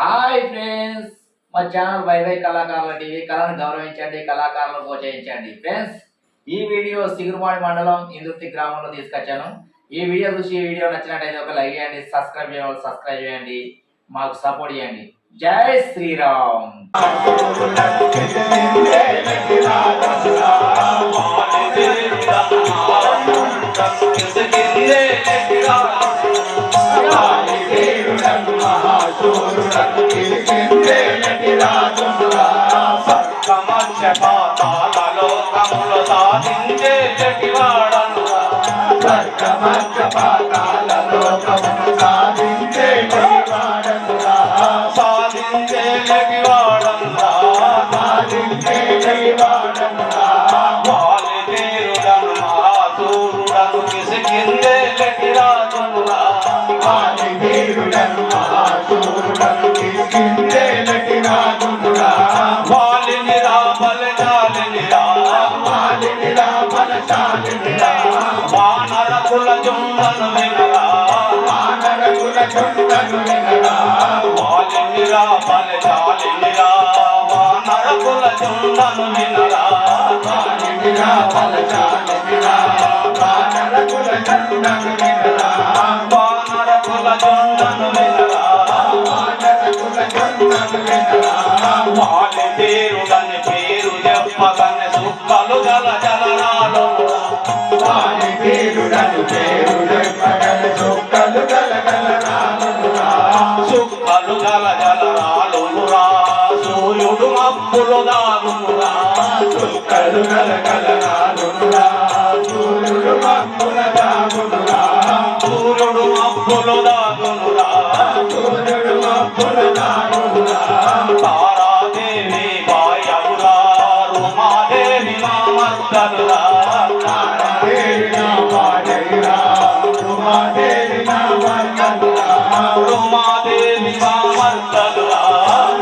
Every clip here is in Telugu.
హాయ్ ఫ్రెండ్స్, మా ఛానల్ వైవై కళాకారుల టీవీ. కళను గౌరవించండి, కళాకారులను ప్రోత్సహించండి. ఫ్రెండ్స్, ఈ వీడియో సిగురుమాడి మండలం ఇందుర్తి గ్రామంలో తీసుకొచ్చాను. ఈ వీడియో చూసి ఈ వీడియో నచ్చినట్టయితే ఒక లైక్ చేయండి, సబ్స్క్రైబ్ చేయండి, మాకు సపోర్ట్ చేయండి. జై శ్రీరామ్. పాతాళలోకములు సాధించే జటివాడనురా పాతాళలోకములు సాధించే జటివాడనురా సాధించే జటివాడనురా సాధించే జటివాడనురా వాలిదేరుడను మహాసూరుడను కిసికిందే జటిరాజనురా వాలిదేరుడను మహాసూరుడను కిసికిందే జటిరాజనురా వానరకుల జుండను వినరా వానరకుల జుండను వినరా వాలినిరా బలజాలినిరా వానరకుల జుండను వినరా వాలినిరా బలజాలినిరా వానరకుల జుండను వినరా వానరకుల జుండను వినరా వానరకుల జుండను వినరా వాలి పేరుడని పేరు చెప్పగని సుక్కలు గల జలరాలు వాలి పేరుడని పేరు చెప్పగని సుక్కలు గల జలరాలురా సుక్కలు గల జలరాలురా సూర్యుడు మబ్బులు దాగునురా సుక్కలు గల జలరాలురా సూర్యుడు మబ్బుల దాగునురా సూర్యుడు మబ్బులు దాగునురా సూర్యుడు మబ్బుల దాగునురా తారాదేవి బాయవురా రుమాదేవి మామర్దనురా తారాదేవి నా బాయవురా రుమాదేవి నా మర్దనురా రుమాదేవి మామర్దనురా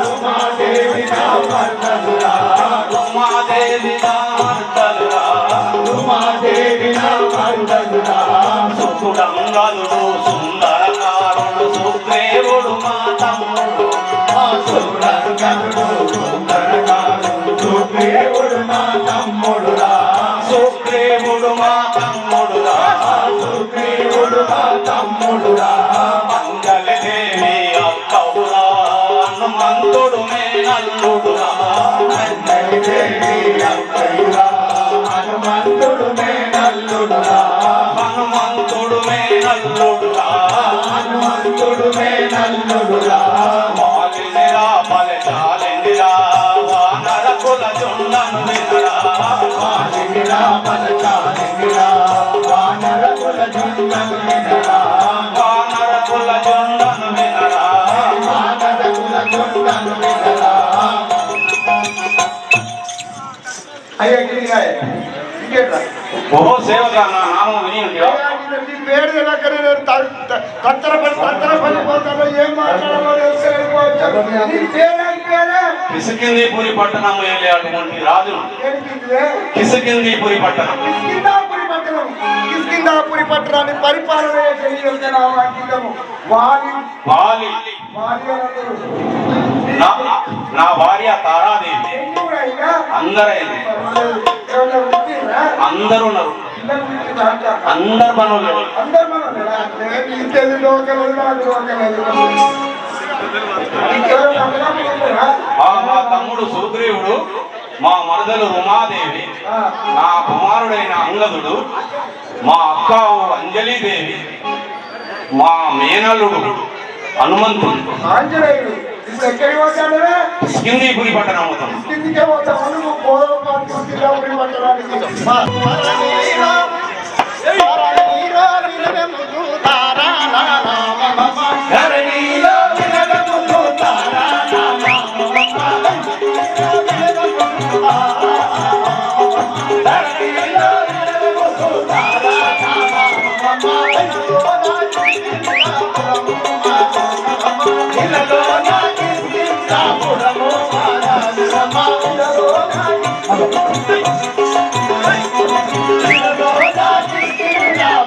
రుమాదేవి నా మర్దనురా రుమాదేవి నా మర్దనురా రుమాదేవి నా మర్దనురా సుకుడంగలుడు సుందరకారుడు సుగ్రీవుడు మా తమ్ముడు సుగ్రీవుడు మా తమ్ముడురా సుగ్రీవుడు మా తమ్ముడురా సుగ్రీవుడు మా తమ్ముడురా మంగళదేవి అక్కవురా హనుమంతుడు మేనల్లుడురా మంగళదేవి అక్కవురా హనుమంతుడు మేనల్లుడురా హనుమంతుడు మేనల్లుడురా హనుమంతుడు మేనల్లుడురా వాలినిరా బలజాలినిరా వానరకుల జుండను వినరా వాలినిరా బలజాలినిరా వానరకుల జుండను వినరా వానరకుల జుండను వినరా వానరకుల జుండను వినరా ఓహో సేవగా నా నామం విని ఉంటా పేరు కిసకిందీపురి పట్టణం అటువంటి రాజు కిసకిందీపురి పట్టణం కిష్కింధాపురి పట్టణాన్ని పరిపాలన వాలి నా భార్య తారాదేవి అందరైంది అందరు ఉన్నారు అందరు పనులు మా తమ్ముడు సుగ్రీవుడు మా మరదలు ఉమాదేవి నా కుమారుడైన అంగదుడు మా అక్క అంజలీదేవి మా మేనల్లుడు హనుమంతుడు ఆంజనేయుడు కిష్కిందీపురి పట్టణం అవుతాం Thank you.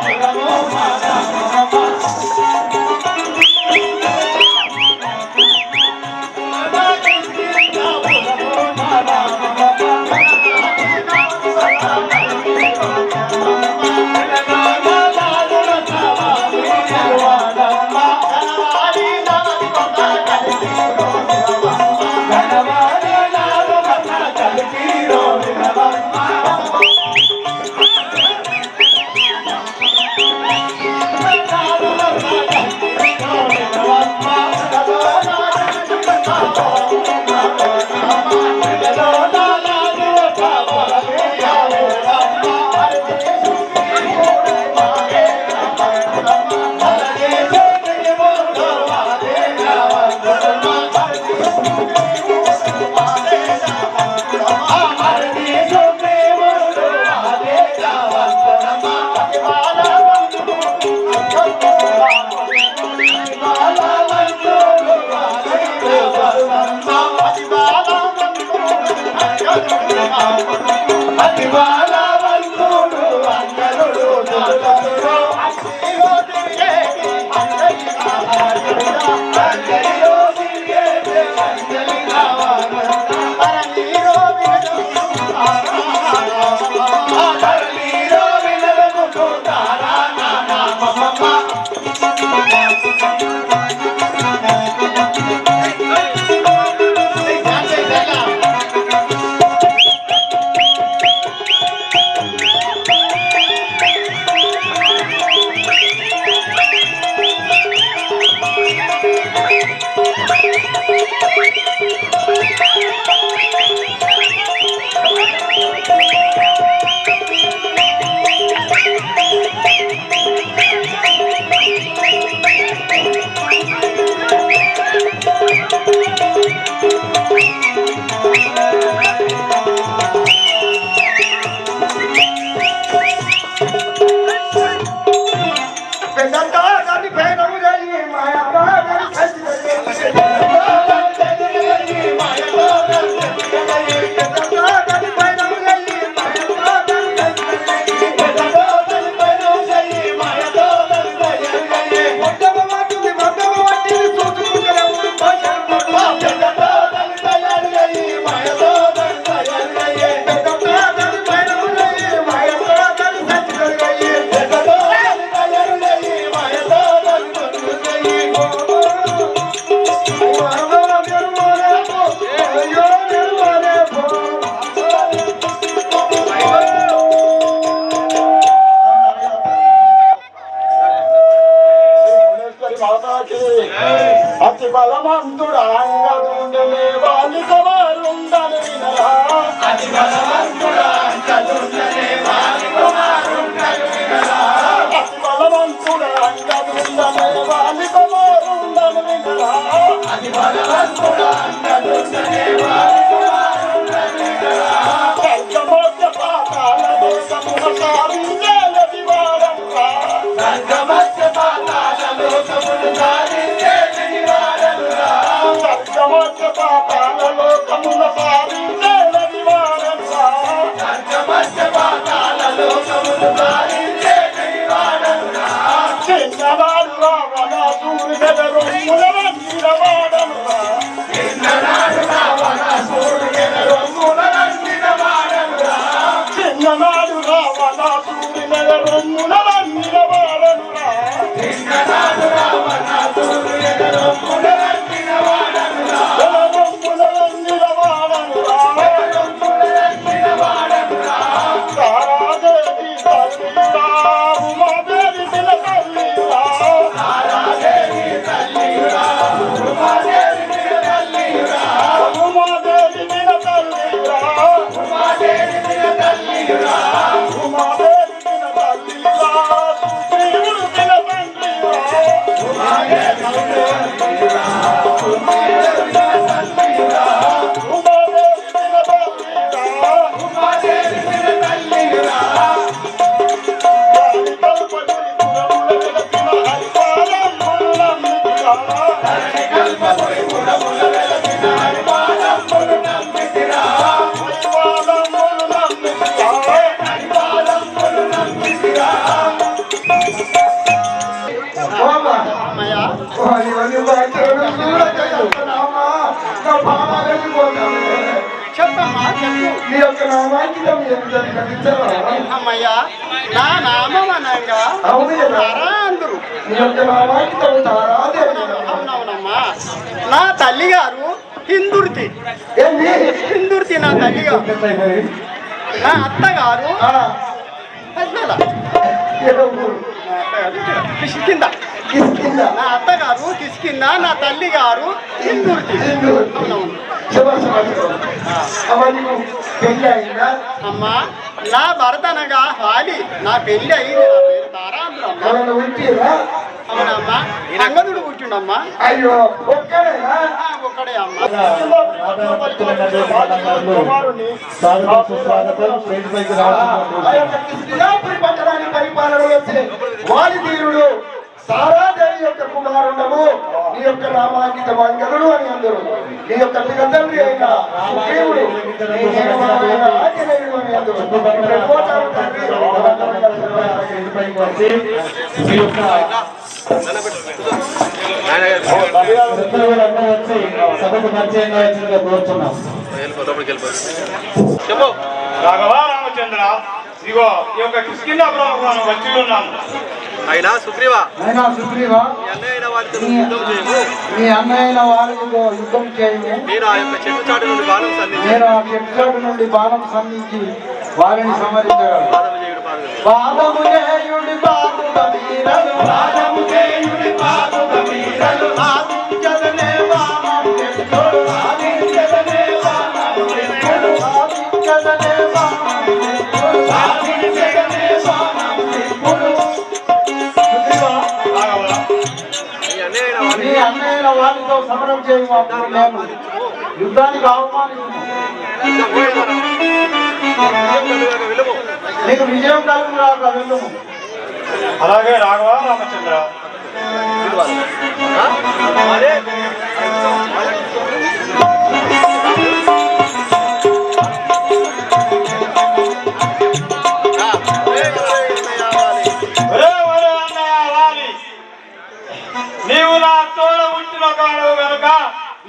బలవంతుడు అంజనుడు దుర్లభుడు అంజలిలో తిరిగేటి అంజలి అంజలిలో తిరిగేటి అంజలి ధరణిలో వినదముతారా అతి బలవంతుడు అంగదుండలే వాలిక వారుండని వినరా అతి బలవంతుడు అంగదుండలే వాలిక వారుండని వినరా అతి బలవంతుడు అంగదుండలే వాలిక వారుండని వినరా అతి బలవంతుడు అంగదుండలే వాలిక వారుండని వినరా స్వర్గమోక్ష పాతాల దేశమున సారించేలటి వాడనురా స్వర్గమోక్ష పాతాల లోకమును సారించేలటి వాడనురా స్వర్గమోక్ష పాతాల లోకమున సారించేలటి వాడనురా స్వర్గమోక్ష పాతాల లోకమును సారించేలటి వాడనురా చిన్నవాడు రావణాసురుని రొమ్ముల వంగిన వాడనురా చిన్ననాడు రావణాసురుని రొమ్ముల వంగిన వాడనురా చిన్ననాడు రావణాసురుని రొమ్ముల వంగిన వాడనురా చిన్ననాడు రావణాసురుని రొమ్ముల వంగిన వాడనురా రొమ్ముల వంగిన వాడనురా రొమ్ముల వంగిన వాడనురా తారాదేవి తల్లిరా ఉమాదేవి పిల్ల తల్లిరా తారాదేవి తల్లిరా ఉమాదేవి పిల్ల తల్లిరా ఉమాదేవి పిల్ల తల్లిరా ఉమాదేవి పిల్ల తల్లిరా ఉమాదేవి పిల్ల తల్లిరా సుగ్రీవుడు పిల్ల తండ్రిరా ఉమాదేవి పిల్ల తల్లిరా ఉమాదేవి పిల్ల తల్లిరా ఉమాదేవి పిల్ల తల్లిరా ఉమాదేవి పిల్ల తల్లిరా చెప్పమ్మా చెప్పు. నీ యొక్క నామాంకితం ఏమిటని గ్రహించరా? అమ్మయ్యా నా నామం అనంగా అవును కదా. తారా అందరు. నీ యొక్క నామాంకితం తారాదేవి. అవునవునమ్మా నా తల్లి గారు హిందుర్తి. ఏంది? హిందుర్తి నా తల్లి గారు. నా అత్తగారు పద్మల. ఏదో ఊరు. కిష్కింద. కిష్కింద. నా అత్తగారు కిష్కింద, నా తల్లి గారు హిందుర్తి. హిందూరు. అవునవును. అమ్మ నీకు పెళ్ళి అయిందా? అమ్మా నా భర్త అనగా వాలి. నా పెళ్లి అయింది. నా పేరు తారాంధ్రం. ఎవరన్నా ఉంటిరా? అవునమ్మా అంగదుడు పుట్టిండమ్మా. అయ్యో ఒక్కడేనా? ఒక్కడే అమ్మ. ఆ యొక్క కిష్కిందాపురి పట్టణాన్ని పరిపాలన చేసే వాలిధీరుడు తారాదేవి యొక్క కుమారుడము. నీ యొక్క నామాంకిత మంగళుడు అని అందరు. నీ యొక్క పిల్ల తండ్రి అయిన సుగ్రీవుడు, నీ హేమమైన ఆంజనేయుడు అని వద్దు. వెళ్ళిపోతారు తండ్రి. ఇంటిపైకి వచ్చి మీ యొక్క వృద్ధులందరూ వచ్చి సభకు పరిచయంగా వచ్చినట్టు కోరుతున్నాం. చెప్పు రాఘవ రామచంద్ర, ఇదిగో ఈ యొక్క కిష్కింధాపురం వచ్చి ఉన్నాము. అయినా సుగ్రీవా అయినా సుగ్రీవా, మీ అన్నయ్య వారితో యుద్ధం చేయము. మీ అన్నయ్యన వారితో యుద్ధం చేయము. నేను ఆ యొక్క చెట్టు చాటు నుండి బాణం సంధించి నేను ఆ చెట్టు నుండి బాణం సంధించి వారిని సంహరించగలను. పాదము చేయుడి పాదుక వీరలు, పాదము చేయుడి పాదుక వీరలు, సాధించదనే బాణం చెట్టుడు, సాధించదనే బాణం చెట్టుడు, సాధించదనే బాణం చెట్టుడు. సాధించదనే బాణం చెట్టుడు. రాఘవ, మీ అన్నయ్య మీ అన్నయ్యన వారితో సమరం చేయము. అప్పుడు నేను యుద్ధానికి ఆహ్వానించను. వెళ్ళము. నీకు విజయం కలుగురాక వెళ్ళము. అలాగే రాఘవ రామచంద్ర. అదే ఒరే ఒరే అన్నయ్య వాలి, నీవు నా తోడ పుట్టిన కాడు కనుక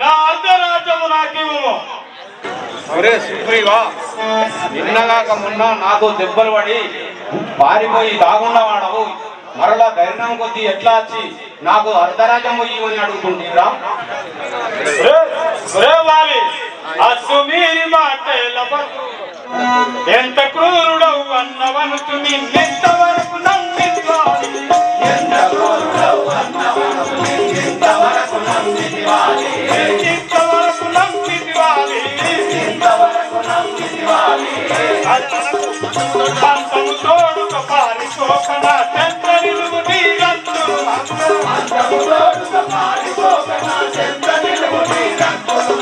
నా అర్ధరాజ్యము నాకివ్వము. ఒరే సుగ్రీవా, నిన్నగాక మొన్న నాతో దెబ్బలు పడి పారిపోయి దాగుండా వాడవు మరలా ధైర్యం కొద్దీ ఎట్లా వచ్చి నాకు అర్ధరాజ్యం ఇవ్వని అడుగుతుంటా. అసుమీరి మాటల ఎంత క్రూరుడవు అన్నవనుకు నిన్నెంత వరకు నమ్మించాలి, ఎంత క్రూరుడవు అన్నవనుకు నిన్నెంత వరకు నమ్మించాలి, ఇంతవరకు నమ్మించాలి, ఇంతవరకు నమ్మించాలి. పంతము తోడుక పారిపోకన చెంత నిలువు నీరంతులు, పంతము తోడుక పారిపోకన చెంత నిలువు నీరంతులు.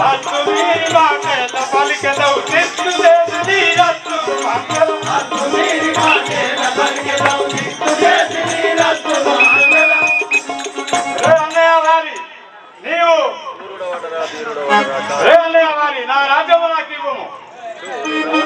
అసుమీరి మాటల పలికెదవు చిత్తు చేసి నీరంతులు మంగళం, అసుమీరి మాటల పలికెదవు చిత్తు చేసి నీరంతులు మంగళం. అన్నయ్య వారి నీవు అన్నయ్య వారి నా రాజ్యము నాకు ఇవ్వము.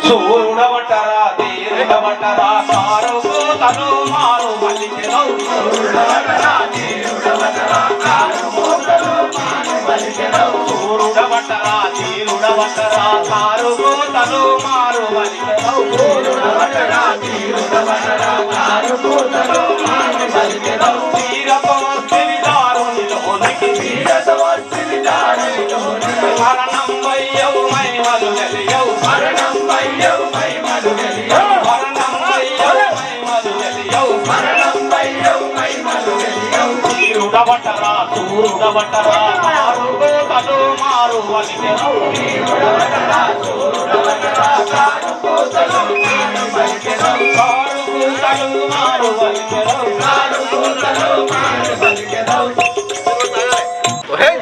చూడబట్టరా తీరుడబట్టరా సారు తను మారు మల్లికెదవు, చూడబట్టరా తీరుడబట్టరా సారు తను మారు మల్లికెదవు, చూడబట్టరా తీరుడబట్టరా సారు తను మారు మల్లికెదవు, చూడబట్టరా తీరుడబట్టరా సారు తను మారు మల్లికెదవు. తీరపవస్తిని దారునిలోనికి, తీరపవస్తిని దారునిలోనికి, మరణం వయ్యవు మైమలు వెలియవు, మరణం వయ్యవు మైమలు వెలియవు, మరణం వయ్యవు మైమలు వెలియవు, మరణం వయ్యవు మైమలు వెలియవు. తీరుడబట్టరా చూరుడబట్టరా మారు తను మారు వలికెదవు, తీరుడబట్టరా చూరుడబట్టరా సారు తను మారు వలికెదవు, సారు తను మారు వలికెదవు, సారు తను మారు వలికెదవు.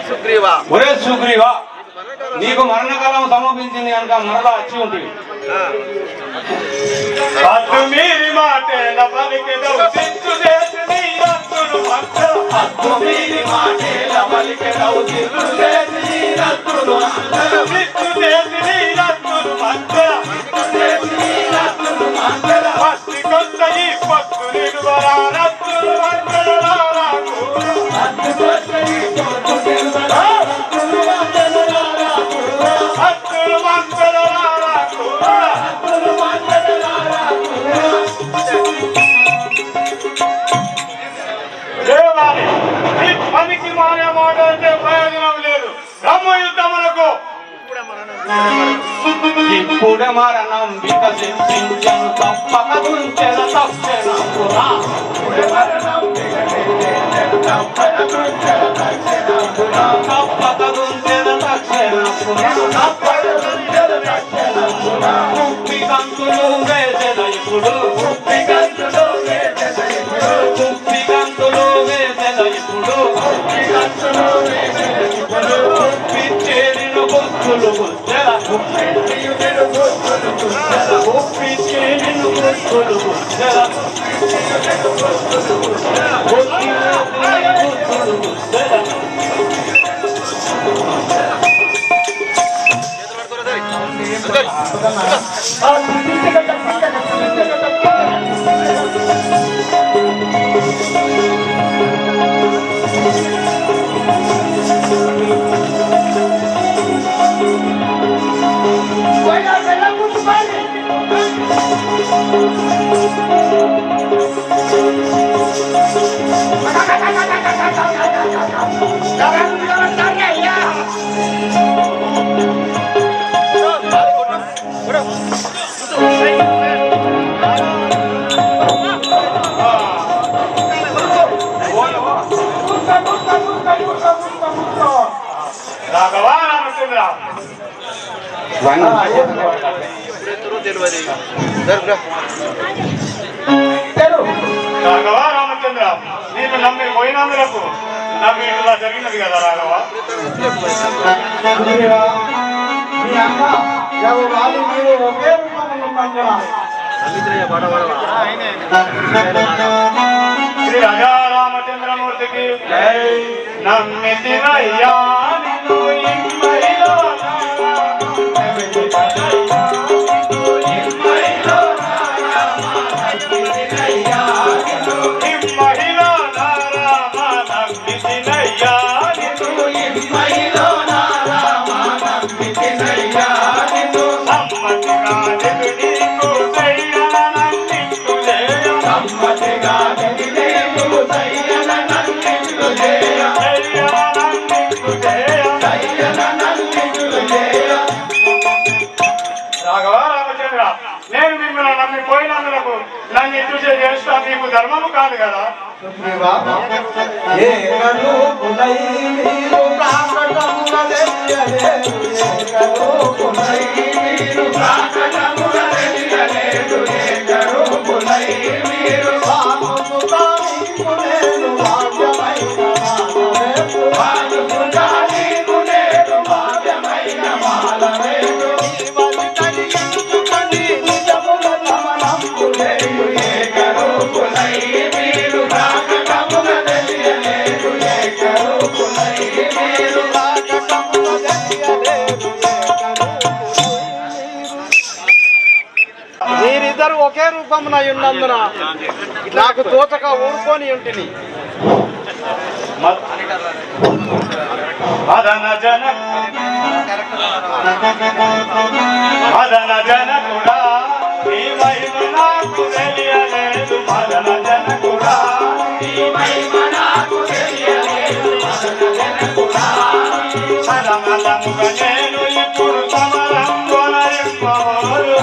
సుగ్రీవా ఒరే సుగ్రీవా, నీకు మరణకాలం సమర్పించింది కనుక మరలా వచ్చి ఉంటుంది. అద్దు మీరి మాటేల పలికెదవు చిత్తు చేసి నీరంతులు మంగళం, అద్దు మీరి మాటేల పలికెదవు చిత్తు చేసి నీరంతులు మంగళం, చిత్తు చేసి నీరంతులు మంగళం, చిత్తు చేసి నీరంతులు మంగళం. పత్తి కొత్త ఈ పత్తు నిలువరా రత్తులు మంగళరారా కూర, పత్తి కొత్త ఈ పత్తు నిలువరా రత్తులు మంగళరారా కూర, రత్తులు మంగళరారా కూర, రత్తులు మంగళరారా కూర. దేవాలి, ఈ పనికి మానే మాట అంటే ప్రయోజనం లేదు. రమ్ము యుద్ధములకు. ఇప్పుడే మరణం వికసించను తప్పక గుంచెల తప్పెనపురా, ఇప్పుడే మరణం వికసించెను తప్పక గుంచెల తప్పెనపురా, తప్పక గుంచెల తప్పెనపురా, తప్పక గుంచెల తప్పెనపురా. ముప్పి గంతులు వేసెద ఇప్పుడు, ముప్పి గంతులు వేసెద ఇప్పుడు, ముప్పి గంతులు వేసెద ఇప్పుడు, ముప్పి గంతులు వేసెద ఇప్పుడు. ముప్పి చేరిన గుర్తులు గుర్తెల, ముప్పి చేరిన గుర్తులు గుర్తెల, ముప్పి చేరిన గుర్తులు గుర్తెల, గుర్తులు గుర్తెల, గుర్తులు గుర్తెల. చేతులు పట్టుకోరా సరే. రాఘవా రామచంద్ర రాఘవా రామచంద్ర నేను నమ్మి పోయినందులకు నమ్మి ఇలా జరిగినది కదా రాఘవ. మీ అన్న వాళ్ళు మీరు ఒకే రూపంలో ఉన్నారా? శ్రీ రాజా రామచంద్రమూర్తికి నమ్మితినయ్యా నిన్ను ఇమ్మడిలో నేను మిమ్మల్ని నమ్మిపోయినందులకు నన్ను ఎదురు చేస్తా మీకు ధర్మము కాదు కదా. మీరిద్దరు ఒకే రూపమున ఉన్నందున నాకు తోచక ఊరుకొని ఉంటిని. మదన జనకుడా నీ మహిమ నాకు తెలియలేదు. మదన జనకుడా నీ మహిమ నాకు తెలియలేదు. మదనముగా నేను ఇప్పుడు సమరంబున నింపబోదు.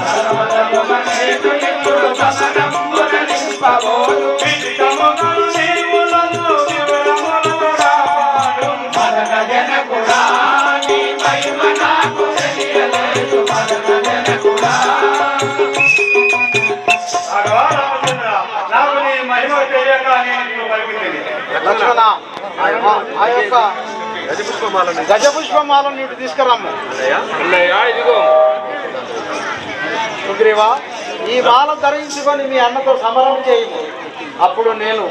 విదితముగను నీవు నన్ను వివరములను రావాడు. మదన జనకుడా నీ మహిమ నాకు తెలియలేదు. మదన జనకుడా నాకు నీ మహిమ తెలియక నేను పలికింది. లక్ష్మణ ఆ యొక్క గజపుష్పమాలను ఇటు తీసుకురాము. సుగ్రీవా, ఈ మాల ధరించుకొని మీ అన్నతో సమరం చేయము. అప్పుడు నేను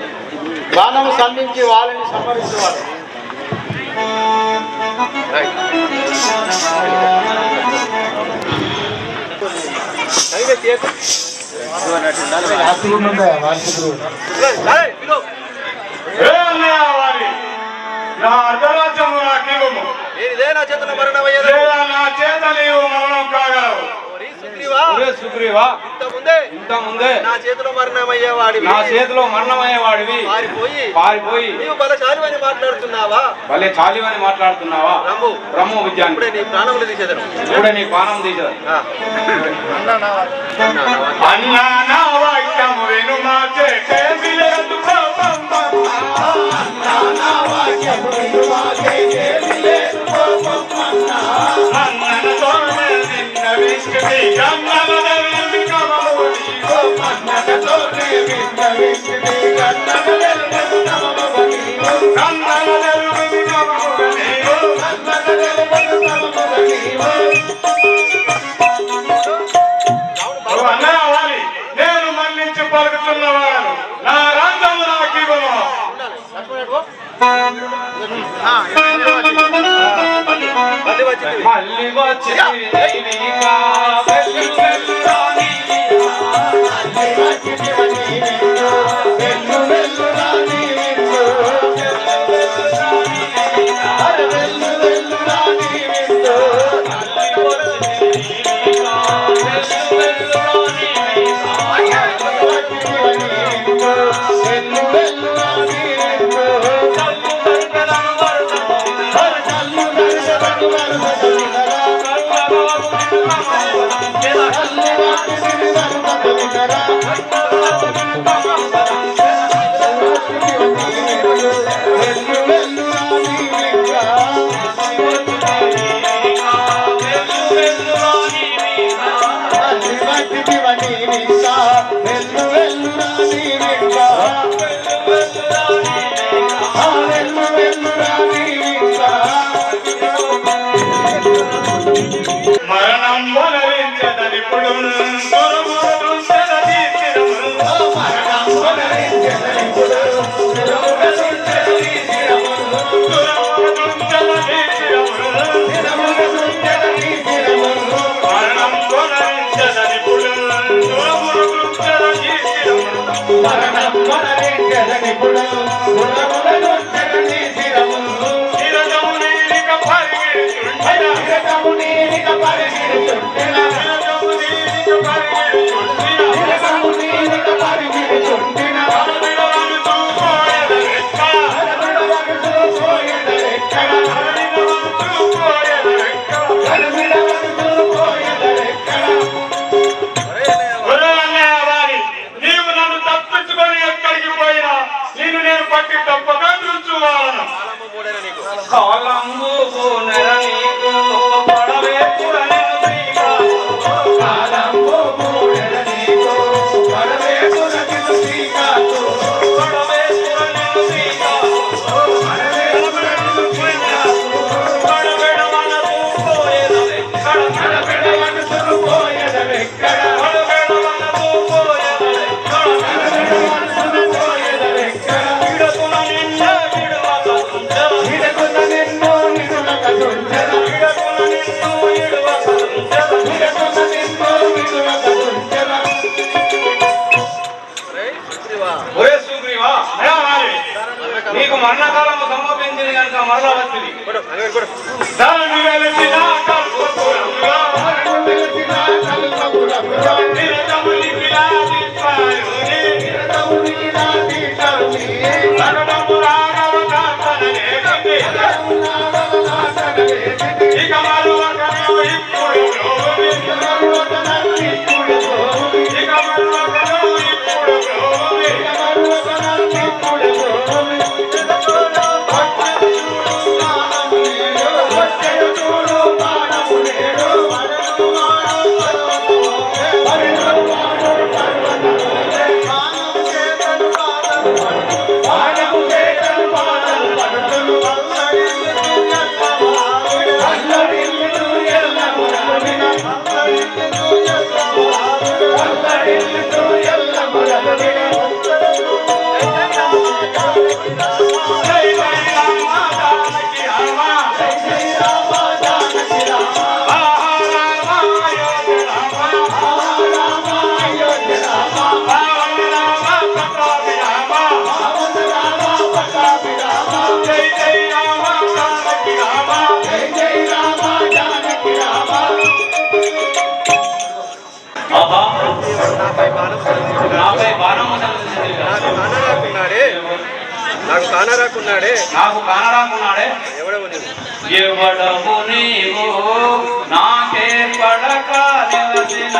బాణము సంధించి వాళ్ళని సంహరించేవాడు. నా అర్ధరాజ్యము నాకు ఇవ్వము. నా చేతుల మరణమయ్యా లేదా నా చేత నీవు మరణం కాగలవు. సుగ్రీవా, ఇంత ముందే నా చేతిలో మరణమయ్యేవాడివి. నా చేతిలో మరణమయ్యేవాడివి పారిపోయి నీవు బలశాలివని మాట్లాడుతున్నావా? భలే చాలివని మాట్లాడుతున్నావా? బ్రహ్మ విద్యాన్ని ఇప్పుడే నీ ప్రాణములు తీసేదను. ఇప్పుడే నీ ప్రాణం తీసేది. అన్నా నా వాక్యము విను మా చేసేది లేదు. అన్నతోనే నిన్న విష్ణుని గన్ననదెల్లి కమముని అన్నతోనే నిన్న విష్ణుని గన్ననదెల్లి కమముని గన్ననదెల్లి కమముని అన్నవాలి. నేను మన్నించి పలుకుతున్నవాడు. నా రాజ్యం తల్లి వచ్చి నీవిగా వెళ్ళు వెళ్ళు రాని మరణం వలరించదనిప్పుడు నీకు మరణకాలం సమర్పించింది కనుక మరలా వచ్చింది నాకు కానరాకున్నాడే ఎవడవు నీవు నాకే పడక నిలసిన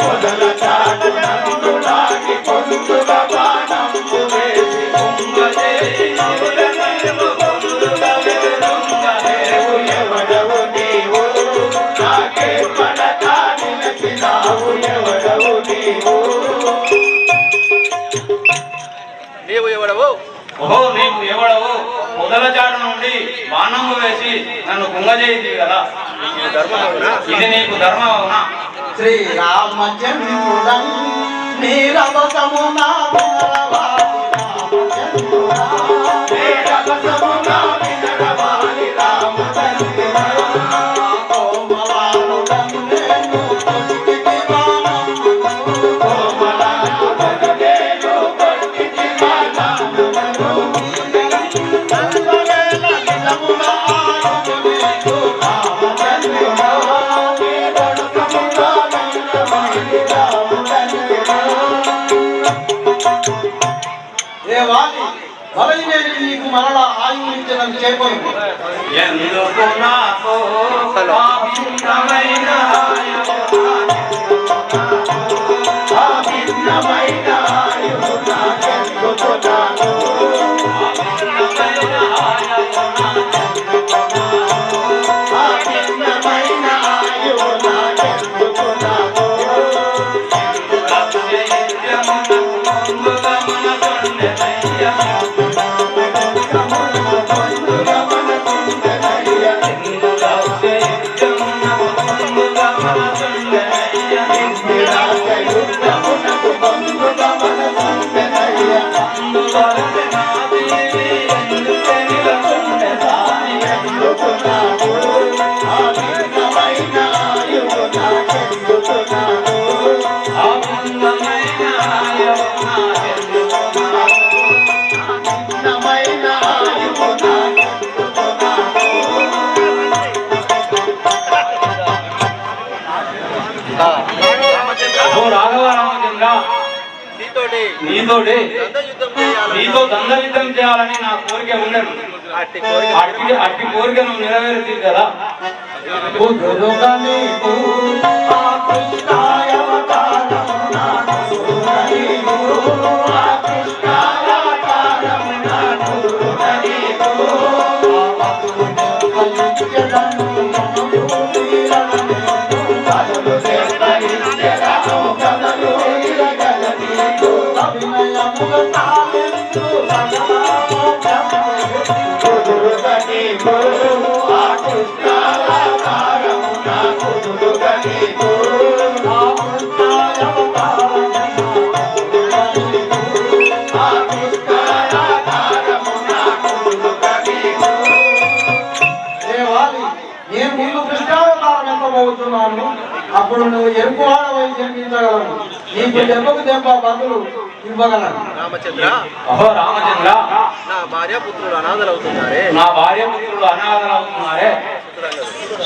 మొదల చాటు నందు నాకి పొందుల బాణంబు వేసి బాణము వేసి నన్ను కుంగజేయింది కదా, ఇది నీకు ధర్మం అవునా? శ్రీరామచంద్రుడన్ నీరవసమున నీకు మరణ ఆయునించడం చేపను ఎందుకు నాకు భిన్నమైన నీతో దండ యుద్ధం చేయాలని నా కోరిక ఉండదు. అట్టి కోరికను నెరవేరుతుంది కదా. అప్పుడు నువ్వు ఎరుపు వాడవై జన్మించగలవు. నీకు దెబ్బకు దెబ్బ బదులు ఇవ్వగలను. రామచంద్ర, అహో రామచంద్ర, నా భార్యాపుత్రులు అనాథలవుతున్నారే. నా భార్యాపుత్రులు అనాథలవుతున్నారే.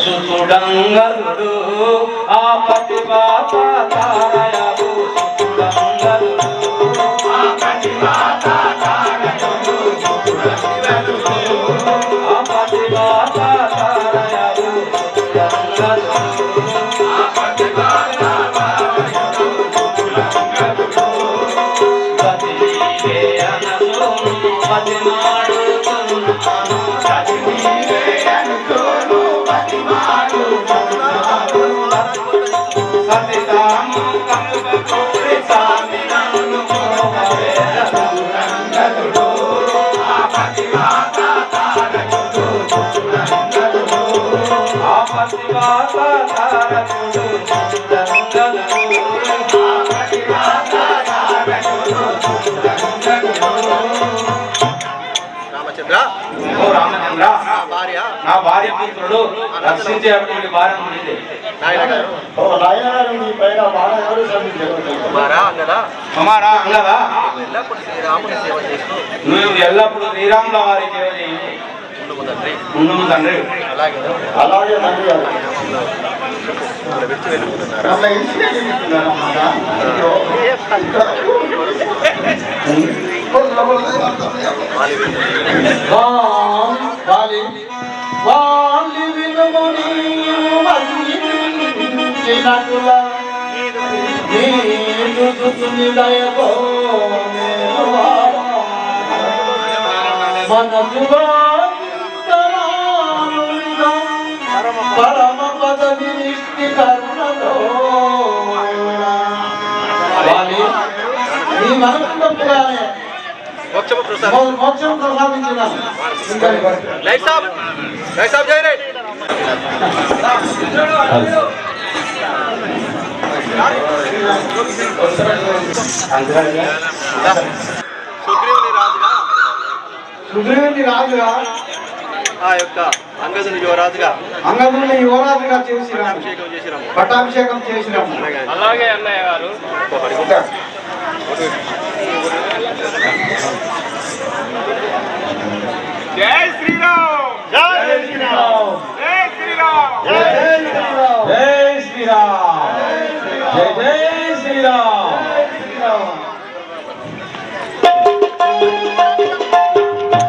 సుతుడంగరుడు ఆ పతివాత తారయగు సుతుడంగరుడు ఆ పతివాత తారయగు సుతుడంగరుడు ఆ పతివాత తారయగు సుతుడంగరుడు ఆ పతివాత తారయగు సుతుడంగరుడు గతివే అనసోను పతిమాడు కొన్నాను గతివే అనుకోను పతిమాడు కొన్నాను సతితాము కనుగోరి సామినాను మోహవే సుతుడంగరుడు ఆ పతివాత తారకుడు సుతుడంగరుడు ఆ పతివాత తారకుడు సుతుడంగరుడు ఆ పతివాత తారకుడు సుతుడంగరుడు. రామచంద్ర, ఓ రామచంద్ర, నా భార్య పుత్రుడు రక్షించేటువంటి భారం ఉంది. నాయన గారు, ఓ నాయనగారు, నీ పైన బాగా ఎవరు శ్రమించగలరు? కుమారా అంగదా, కుమారా అంగదా, ఎల్లప్పుడు శ్రీరాముని సేవ చేస్తూ నువ్వు ఎల్లప్పుడూ శ్రీరాముల వారి సేవ చేయి. ఉండుము తండ్రి. ఉండుము తండ్రి. అలాగే అలాగే తండ్రి గారు. విడిచి వెళ్ళిపోతున్నారా? అట్లా ఇచ్చినే చెప్తున్నారన్నమాట. వాలి వినుము నీవు మన్నించినట్ల నీదు స్తుతి దయతో నేను మనసుగా పరమ పదవి నిష్టి కరుణతో వాలి నీ మనసు తప్పుగానే మోక్షం ప్రసాదించినాను. లైట్ సాబ్ జై రే సుగ్రీవుని రాజుగా ఆ యొక్క అంగదుని యువరాజుగా చేసినాము. అభిషేకం చేసినాము. పట్టాభిషేకం చేసినాము. అలాగే అన్నయ్య గారు. జై శ్రీరామ్. జై శ్రీరామ్. జై శ్రీరామ్. జై శ్రీరామ్. జై శ్రీరామ్. జై జై శ్రీరామ్.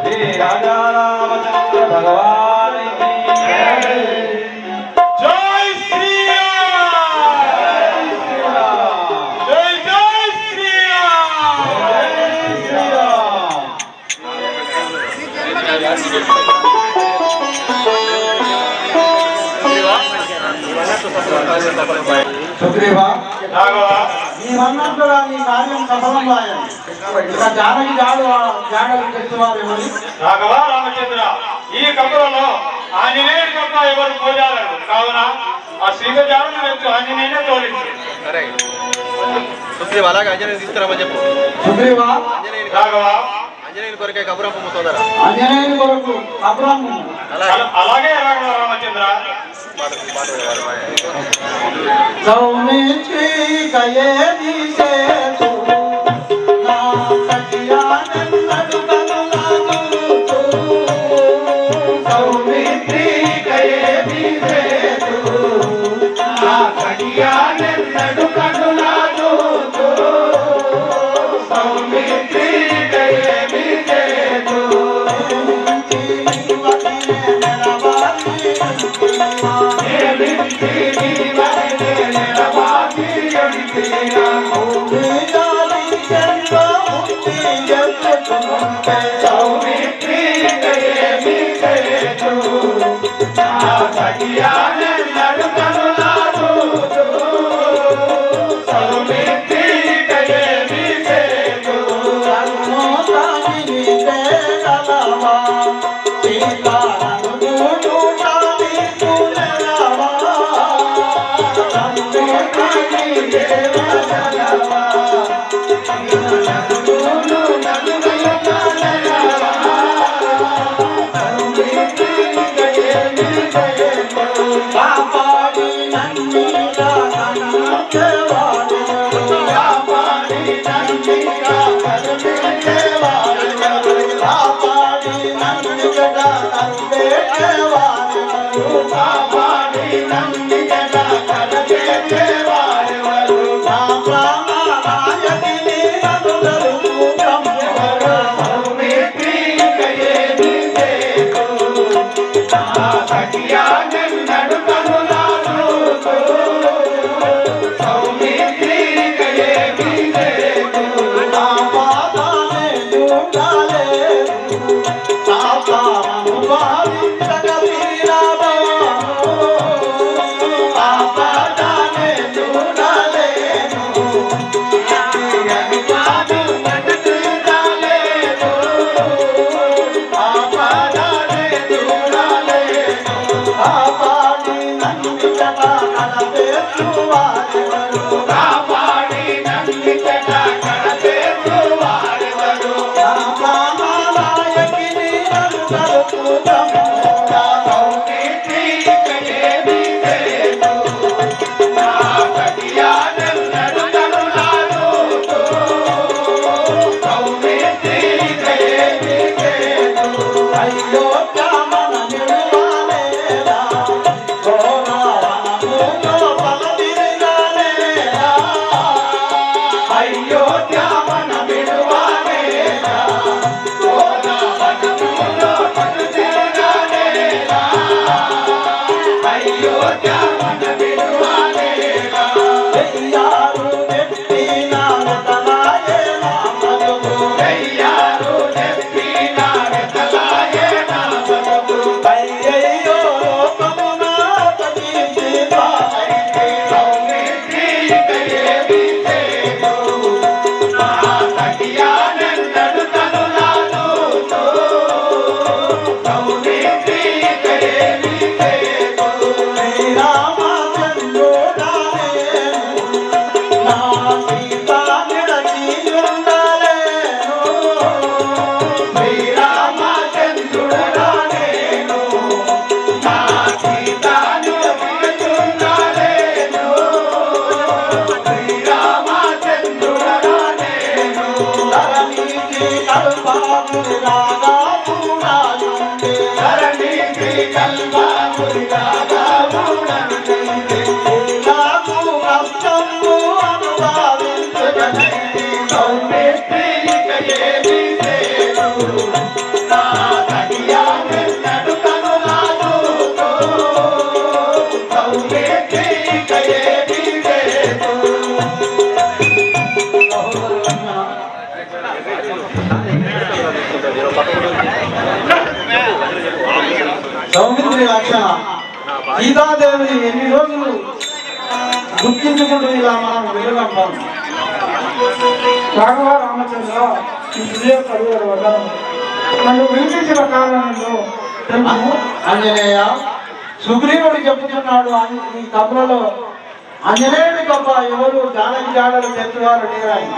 శ్రీ రాజా రామచంద్ర భగవాన్ జై శ్రీరామ్. జై జై శ్రీరామ్. సుగ్రీవా, రాఘవ, నీవన్నట్టుగా నీ కార్యం సఫలం వాయని. ఇక జానకి జాడలు తెచ్చేవారు ఎవరు? రాఘవ రామచంద్ర, ఈ కబురలో ఆంజనేయుడి కప్ప ఎవరు పోజాలరు కావున ఆ సీత జాడను ఎత్తు ఆంజనేయునే తోలించు. సరే సుగ్రీవ అలాగే అంజనేయుని తీసుకురామని చెప్పు. సుగ్రీవా, రాఘవ, అంజనేయుని కొరకే కబురం పొమ్ముతోందరా. ఆంజనేయుని కొరకు అబ్రాహ్మణు అలాగే అలాగే రాఘవ రామచంద్ర. సౌమిత్రి కయేది సేతు నా సఖియానన్నడు కనులాగుతూ. సౌమిత్రి కయేది సేతు నా సఖియానన్నడు కనులాగుతూ. సౌమిత్రి కయేది సేతు పాడి సౌమిత్రి లక్షణ సీతాదేవిని ఎన్ని రోజులు గుర్తించుకుంటూ ఇలా మనం వెలుగంటాం. రాఘవ రామచంద్ర ఈ విజయ కలుగుల వల్ల నన్ను వినిపించిన కారణంలో తెలుపు. ఆంజనేయ సుగ్రీవుడు చెబుతున్నాడు ఈ కథలలో ఆంజనేయుడి తప్ప ఎవరు జానకి జాడలు తెచ్చేవారు లేరాయి.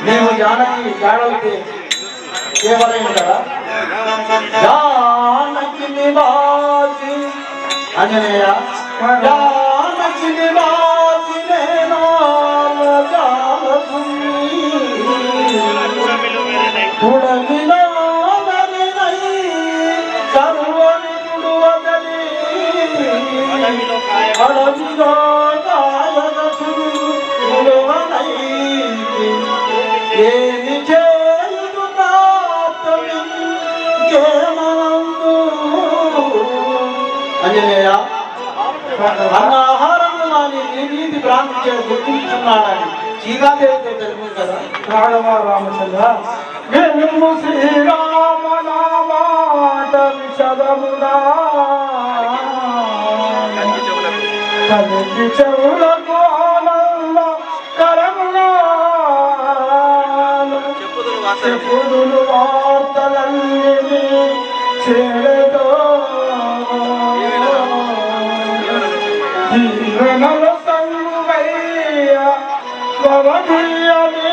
నీవు జానకి జాడలు కేవలం కదా జానకి నివాసి ఆంజనేయ జానకి నివాసి ఏమి చేయుదునా ఆంజనేయ అన్నాహారము నాని నీతి భ్రాంతి గుర్తించున్నాడని సీతాదేవితో తెలుపు కదా. రాఘవ రామచంద్ర వినుము శ్రీరామ నామాట విషదమునా కలిగి చెవులకు ఆనంద కరమునా చెప్పుదులు వార్తలన్నీ చేరదో జీవనల సంగువయ్య స్వరధీయని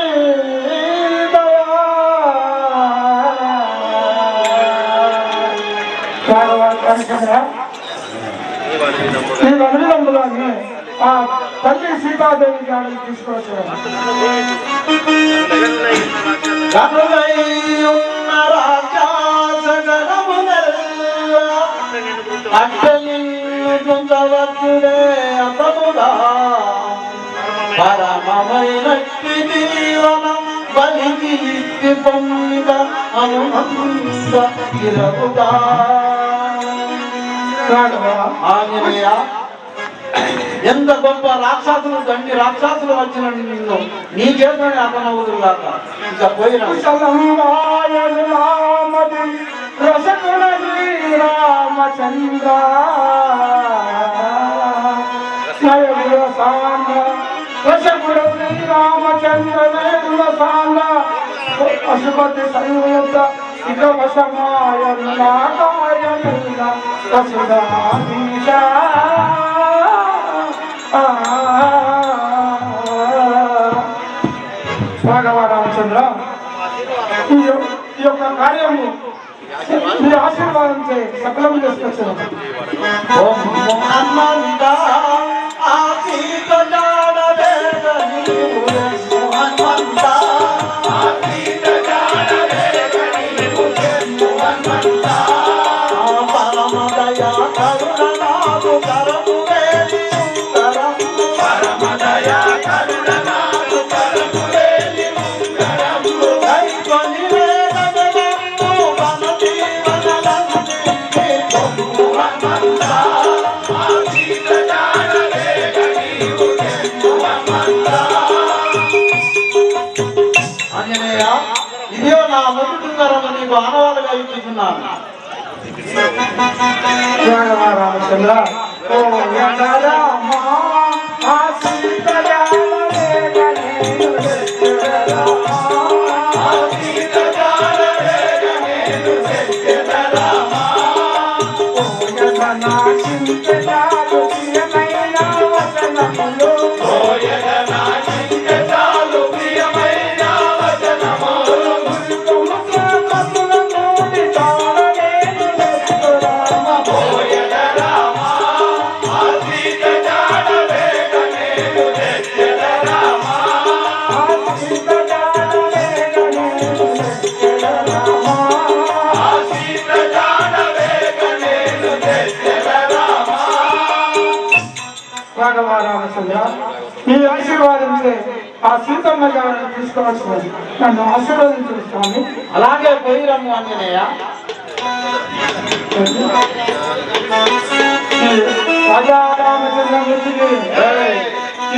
ఈ వనవిలంబులాన్ని ఆ తల్లి సీతాదేవి గారిని తీసుకొచ్చారు. అట్టలిందుడే అతముగా పరమమైనట్టి జీవనం బలికి ఇట్టి పొంద అనునంద ఇరవుగా ఆంజనేయ ఎంత గొప్ప రాక్షసులు దండి రాక్షసులు వచ్చిన నిన్ను నీ చేతనే అతనవుదురుగాక. ఇక పోయిన రసగుణ శ్రీరామచంద్ర రసగుణ శ్రీరామచంద్ర పశుపతి సంయుక్త ఇక వశమాయ వసుధాధీశ రాఘవ రామచంద్ర ఈ యొక్క కార్యము మీ ఆశీర్వాదంతో సఫలం చేసుకొచ్చాను. ఇదిగో నా మొదటి నీకు ఆనవాళ్ళుగా ఇస్తున్నాను. రామచంద్ర రామచంద్ర మీ ఆశీర్వాదంతో ఆ సీతమ్మ గారిని తీసుకోవచ్చు. నన్ను ఆశీర్వదించు స్వామి. అలాగే పోయి రమ్ము ఆంజనేయ. राजा रामचंद्रमूर्ति की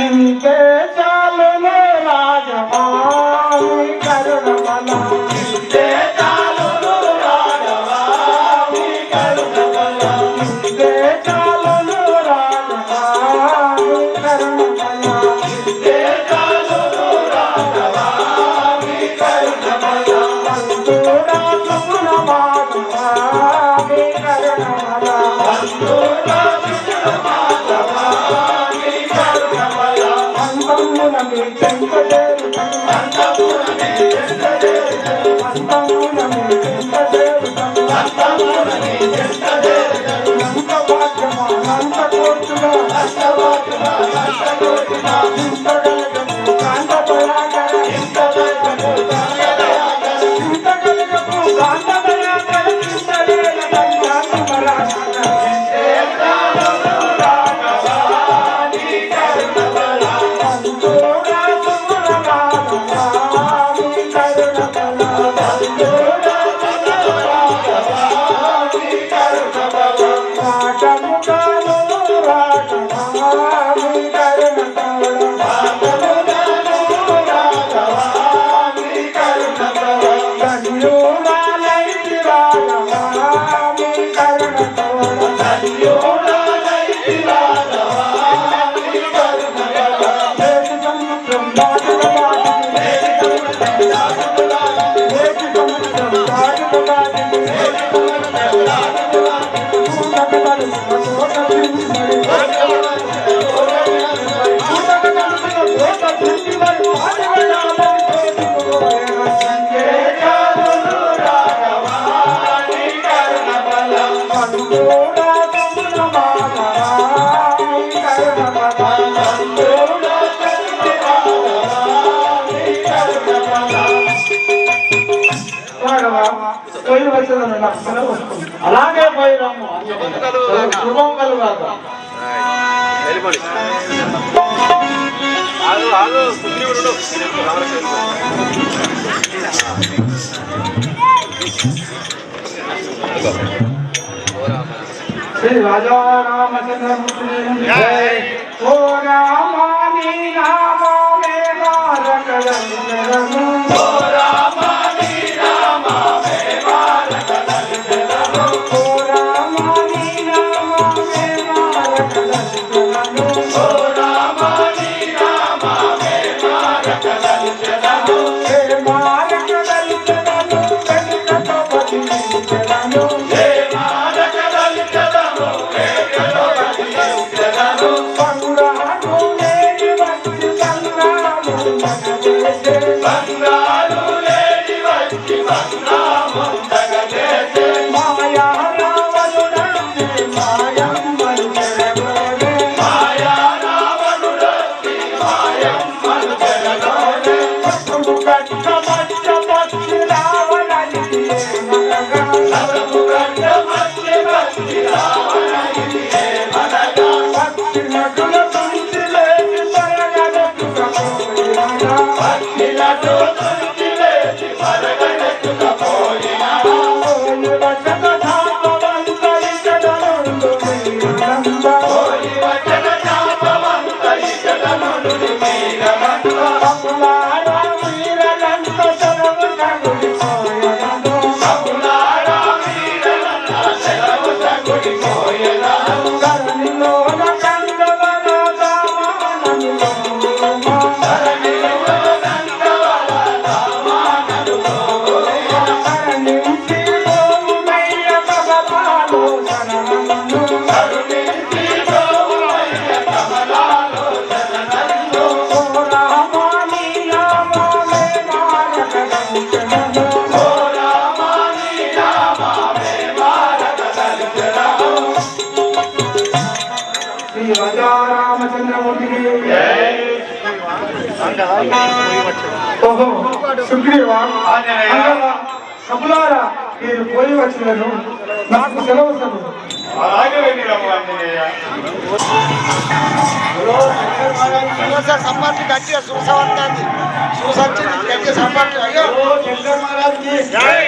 इनके चालने राजवामी करुण बला इनके चालने राजवामी करुण बला इनके चालने राजवामी करुण बला इनके चालने राजवामी करुण बला बंधुरा सुगुण माधवामी करुण बला बंधुरा అలాగే పోయిరాము శుభం కలుగాక వెళ్ళిపోండి ఆగు ఆగు సుగ్రీవుడు श्री राजा रामचंद्रमूर्ति जय। ओ रामानी नाम में मारक रंजनमु ओ रामानी नाम में मारक रंजनमु ओ रामानी नाम में मारक रंजनमु ओ रामानी नाम में मारक रंजनमु हे मारक रंजनमु कलिकटपति रंजनमु हे मारक रंजनमु कलिकटपति रंजनमु पंगानु लेनि वक्ति पंगानु जगदेशे पंगानु लेनि वक्ति पंगानु जगदेशे माया रावणुडस्ति मायं मनुजरगोरे माया रावणुडस्ति मायं मनुजरगोरे सतु कट्ट मच्च पक्षि रावणनिधि मनगा सतु कट्ट मच्च पक्षि रावणनिधि मनगा पक्षि नटुल तुंचि लेति परगणतु कपोयिना पक्षि नटुल तुंचि लेति परगणतु कपोयिना ओयि वचन धामवंत इचदनुंदु वीरनंद ओयि वचन धामवंत इचदनुंदु वीरनंद अपुलारा वीरनंद सरव सगुनि कोयनंदु अपुलारा वीरनंद सरव सगुनि कोयनंदु करनिलोल कंदवल दामाननु लोमा करनिलोल कंदवल दामाननु लोमा करनिंचि गोमయ్య కమలాలో శరణందు కరుణించి గోమయ్య కమలాలో శరణందు ఓ రామాని నామమే మారక రంజనము ఓ రామాని నామమే మారక రంజనము శ్రీ రాజా రామచంద్రమూర్తి की जय। ఓహో సుగ్రీవా అంగద కపులారా మీరు పోయి వచ్చినను నాకు సెలవు సను అలాగే వెళ్ళిరాము ఆంజనేయ సంపర్తి గట్టిగా చూసవస్తుంది చూసొచ్చింది గట్టిగా సంపర్తి అయ్యో శంకర్ మహారాజ్ की జై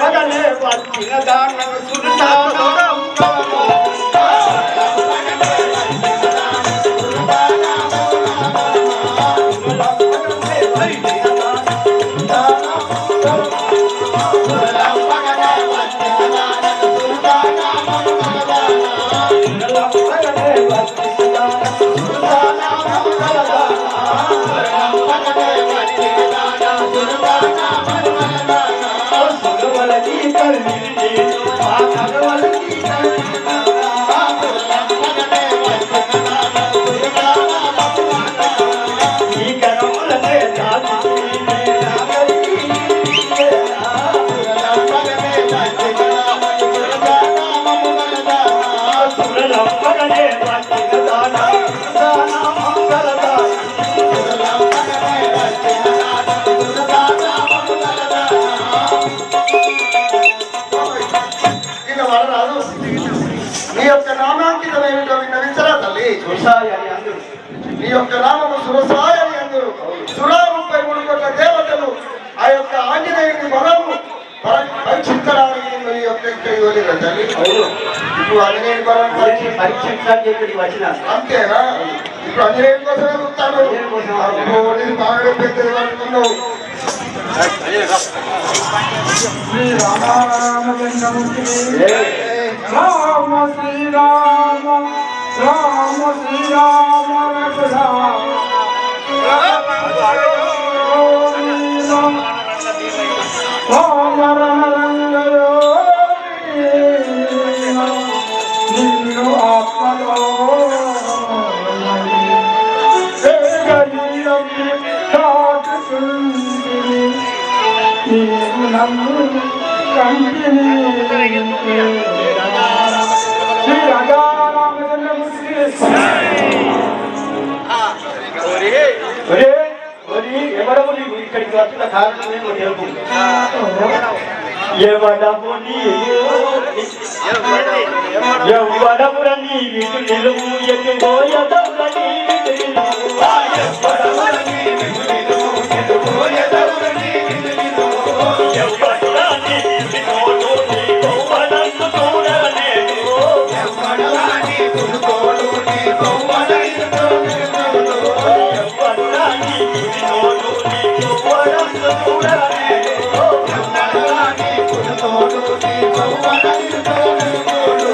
పగలే పట్టిన దానము సురసానం మగనే వచ్చిన దాన దాన మంగళదాన ఇలా వడరాదు నీ యొక్క నామాంకితం ఏమిటో విన్నవించరా తల్లి నీ యొక్క నామము సురసాయ అని అందరు సురా 33 కోట్ల దేవతలు ఆ యొక్క ఆంజనేయుని బలము పరీక్షించడానికి నీ యొక్క ఇక్కడ ఇవ్వలేదా తల్లి ఇప్పుడు ఆంజనేయుని బలం పరీక్షించడానికి ఇక్కడికి వచ్చిన అంతేనా ఇప్పుడు ఆంజనేయుని కోసమే చూస్తాను నేను బాగా పెద్దది అనుకున్నావు శ్రీ రామచంద్రమూర్తి రామ శ్రీరామ రామ శ్రీరామ నిన్ను ఆత్మలో నీవు నన్ను కంటిని శ్రీ రామచంద్రమూర్తి ఎవడము నీవు ఇక్కడికి వచ్చిన కారణమేమో తెలుపు ఎవడము ఎవడముర నీ విటు నిలువు ఎదుగోయదముర నీ విటు నిలువు ఎవడముర నీ విటు నిలువు ఎదుగోయదముర నీ విటు నిలువు ఎవడముర నీ విటుకోడు నీ గోవనందు చూడలేదు ఎవడముర నీ విటుకోడు నీ గోవనందు చూడలేదు ఎవడముర నీ విటుకోడు నీ గోవనందు చూడలేదు ఎవడముర నీ విటుకోడు నీ గోవనందు చూడలేదు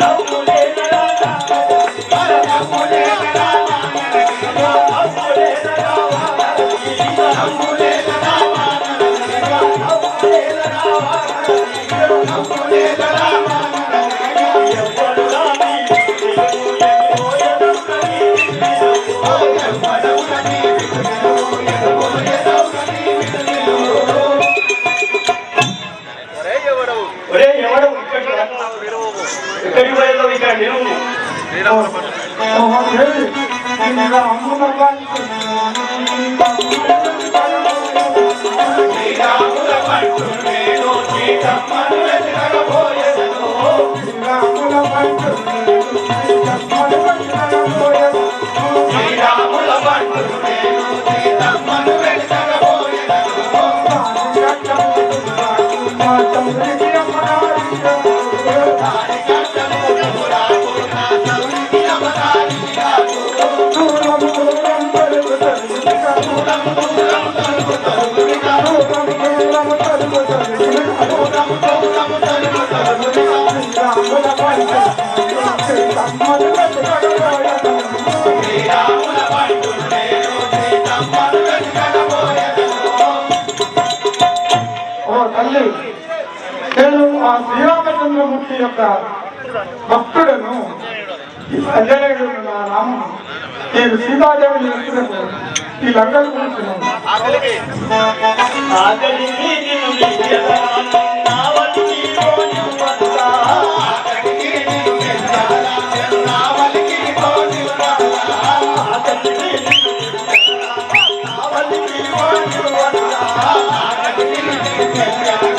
నవ్వులే నరానా నవ్వులే నరానా నవ్వులే నరానా నవ్వులే నరానా నవ్వులే నరానా ఎవడమురా నీ విటుకోయదముర నీ విటు నిలువు ఎవడముర నీ విటుకోయదముర నీ విటు నిలువు ఒరే ఎవడవు ఇక్కడికి పోయేదో ఇక్కడ నిలువు శ్రీరాముల పంటు నేను సీతమ్మను వెతకబోయేదను శ్రీరాముల పంటు నేను సీతమ్మను వెతకబోయేదను ఓ తల్లి నేను ఆ శ్రీరామచంద్రమూర్తి యొక్క భక్తుడను అంజనేయుడు నా నామం నేను సీతాదేవిని ఎత్తుటకు ఈ లంకలు కూర్చున్నాను ఆకలికి నిన్ను విద్యదానం నావలికి పోని వద్దా ఆకలికి నిన్ను విద్యదానం నావలికి పోని వద్దా ఆకలికి నిన్ను విద్యదానం నావలికి పోని వద్దా ఆకలికి నిన్ను విద్యదానం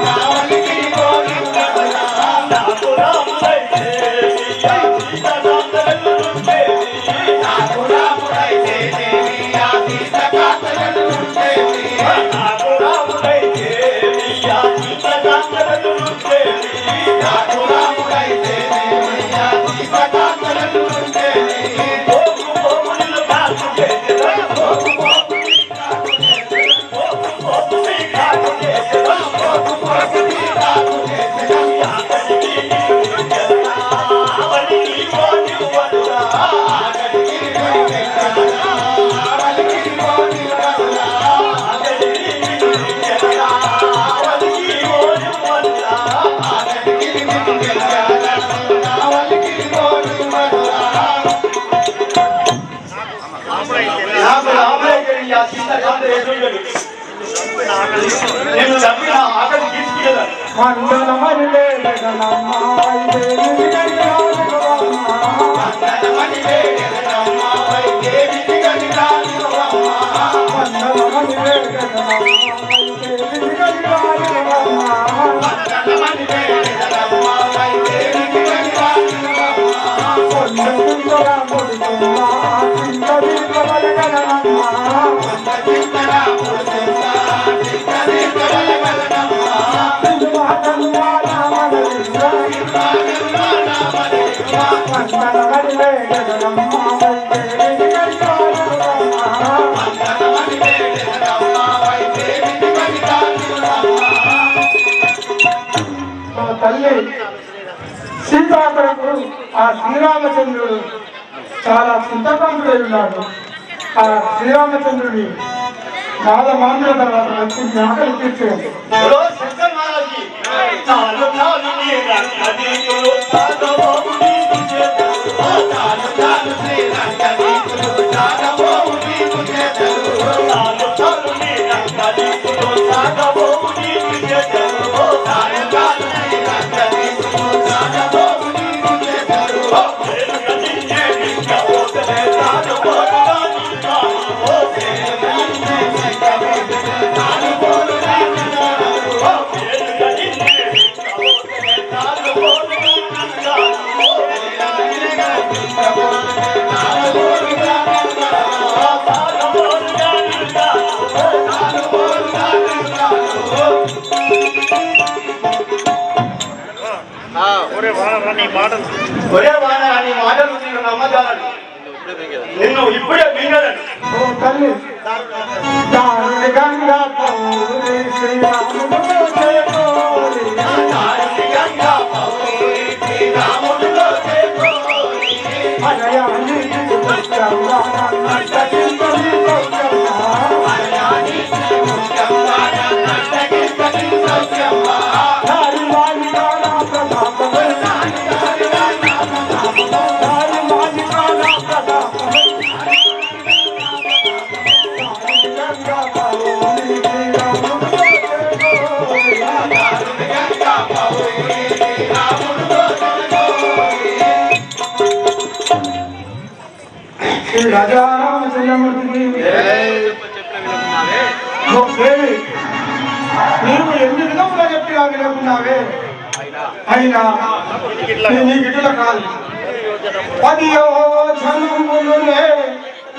నావలికి పోని వద్దా నాకు రాముడైతే సీతాకాంతలుంటే నాకు రాముడైతే సీతాకాంతలుంటే నాకు రాముడైతే సీతాకాంతలుంటే నాకు రాముడైతే సీతాకాంతలుంటే పోకు పోకులు కాకు చేసేదా పోకు పోకులు కాకు చేసేదా పోకు పోకులు కాకు చేసేదా పోకు పోకులు కాకు చేసేదా ఆకలికి ఆవలికి పోని వద్దా ఆకలికి ఆవలికి పోని వద్దా ఆకలికి ఆవలికి పోని వద్దా ఆకలికి ఆవలికి పోని వద్దా నాకు రాముడైతే ఆ సీతాకాంత ఎదురుగడు నేను చంపిన ఆకలి తీసుకెళ్ళాను మండలమని తల్లి సీతాకుడు ఆ శ్రీరామచంద్రుడు చాలా చింతకంతుడై ఉన్నాడు. ఆ శ్రీరామచంద్రుడి మాంద్ర తర్వాత వచ్చి జ్ఞాపకం తీర్చేది. చాలు చాలు నీ రంగదీపులు సాగబోవు నీకు చేతులు. చాలు చాలు శ్రీ రంగదీపులు సాగబోవు నీకు చేతులు. చాలు చాలు నీ రంగదీపులు సాగబోవు నీకు చేతులు. చాలు చాలు నీ రంగదీపులు సాగబోవు నీకు చేతులు. వేలుక నిన్నే నింగబోతలే సాగబోవుగా నీ కాలు. వేలుక నిన్నే నింగబోతలే సాగబోవుగా నీ కాలు. వేలుక నిన్నే ఒరే వానరా నీ మాటలు నీకు నమ్మదాలని నిన్ను ఇప్పుడే మింగలను. ఓ తల్లి దారుని గంగా పౌరి శ్రీరాముడు చేకోరి. అలయాని ముఖ్యంగా నన్నటింతని సౌఖ్యమా. దారి మాలికానా ప్రతాపమే. దారి మాలికానా ప్రతాపమే. గంగా పౌరి శ్రీరాముడు శ్రీ రాజారామచంద్రమూర్తికి నీవు ఎన్ని విధముగా చెప్పినా వినకున్నావే. అయినా నీ గిట్టుల కాదు. 10 యోజనములునే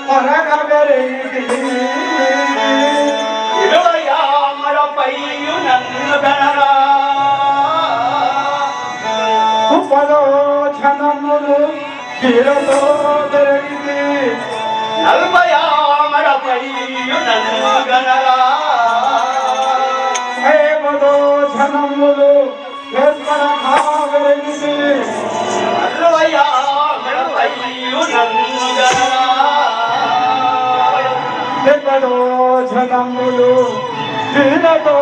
పరగబెరిగి. 20 ఆమరపైయు నన్ను గనరా. 10 యోజనములు కీలతో పెరిగి. 40 ఆమరపైయు నన్ను గనరా. 50 యోజనములు ఎక్కడ కావెరిగి. 60 ఆమరపైయు నన్ను గనరా. 50 యోజనములు కీలతో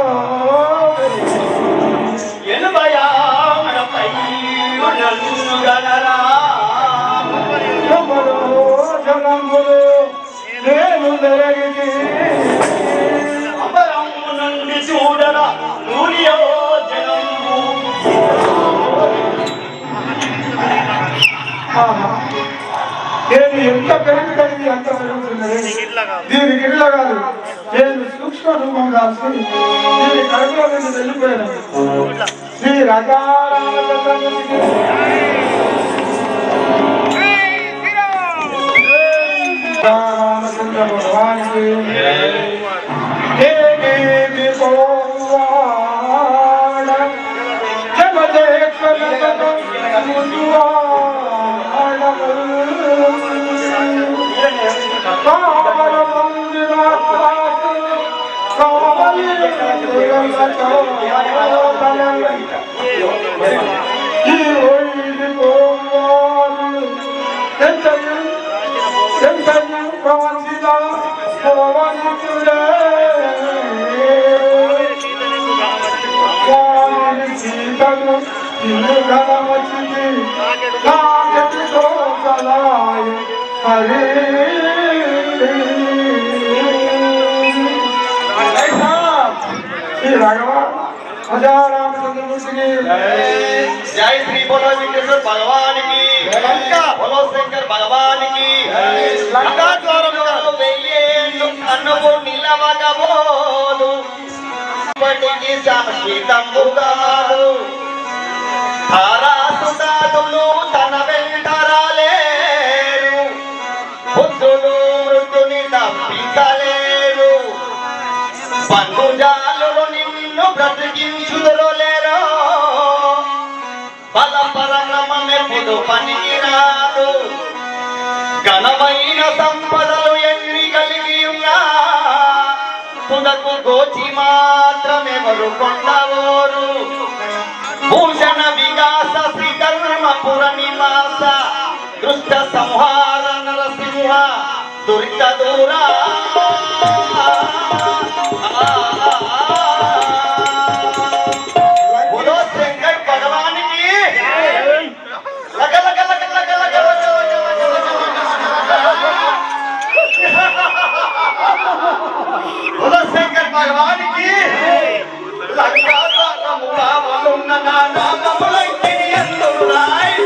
80 ఆమరపైయు నన్ను గనరా. జనములు నేను మెరగి. అమరము నుండి చూడరా నూలియో జనము. నేను ఎంత పెరుగుతుంది అంత పెరుగుతున్నది. దీనికి ఇట్లా కాదు. నేను సూక్ష్మ రూపం కాల్సి దీని కడుపులో నుంచి వెళ్ళిపోయాను. శ్రీ రాజారామచంద్రమూర్తికి రామచంద్ర భగవానికి దేవి పోవాడ జమదేశ్వర సీతను ఇల్లు కలవచ్చింది నాకెటితో కలాయి హరి. శ్రీ రాజారామచంద్రమూర్తికి జై శ్రీ బోలో వెంకటేశ్వర భగవానికి. బోలో శంకర్ భగవానికి. లంకా ద్వారంలో 1000 ఏళ్ళు కన్నువు నిలవగబోదు. ఇప్పటికి శాశ్వతంబు కాదు. తారాసుదాదులు తన వెంటరాలే. భుజాలు నిన్ను బ్రతికించుదరో లేరో పరక్రమమెప్పుడు పనికిరాదు ఘనమైన సంపదలు ఎన్ని కలిగి ఉన్నా తుదకు గోచి మాత్రమెవరు కొండవోరు భూషణ వికాస శ్రీకర్మపుర నివాస దృష్ట సంహార నరసింహ దురిత దూరా బోలో శంకర్ భగవానికి లగ లగ లగ లగ లగ బోలో శంకర్ భగవానికి లంకామున్న నా నామములకి ఎందురాయ్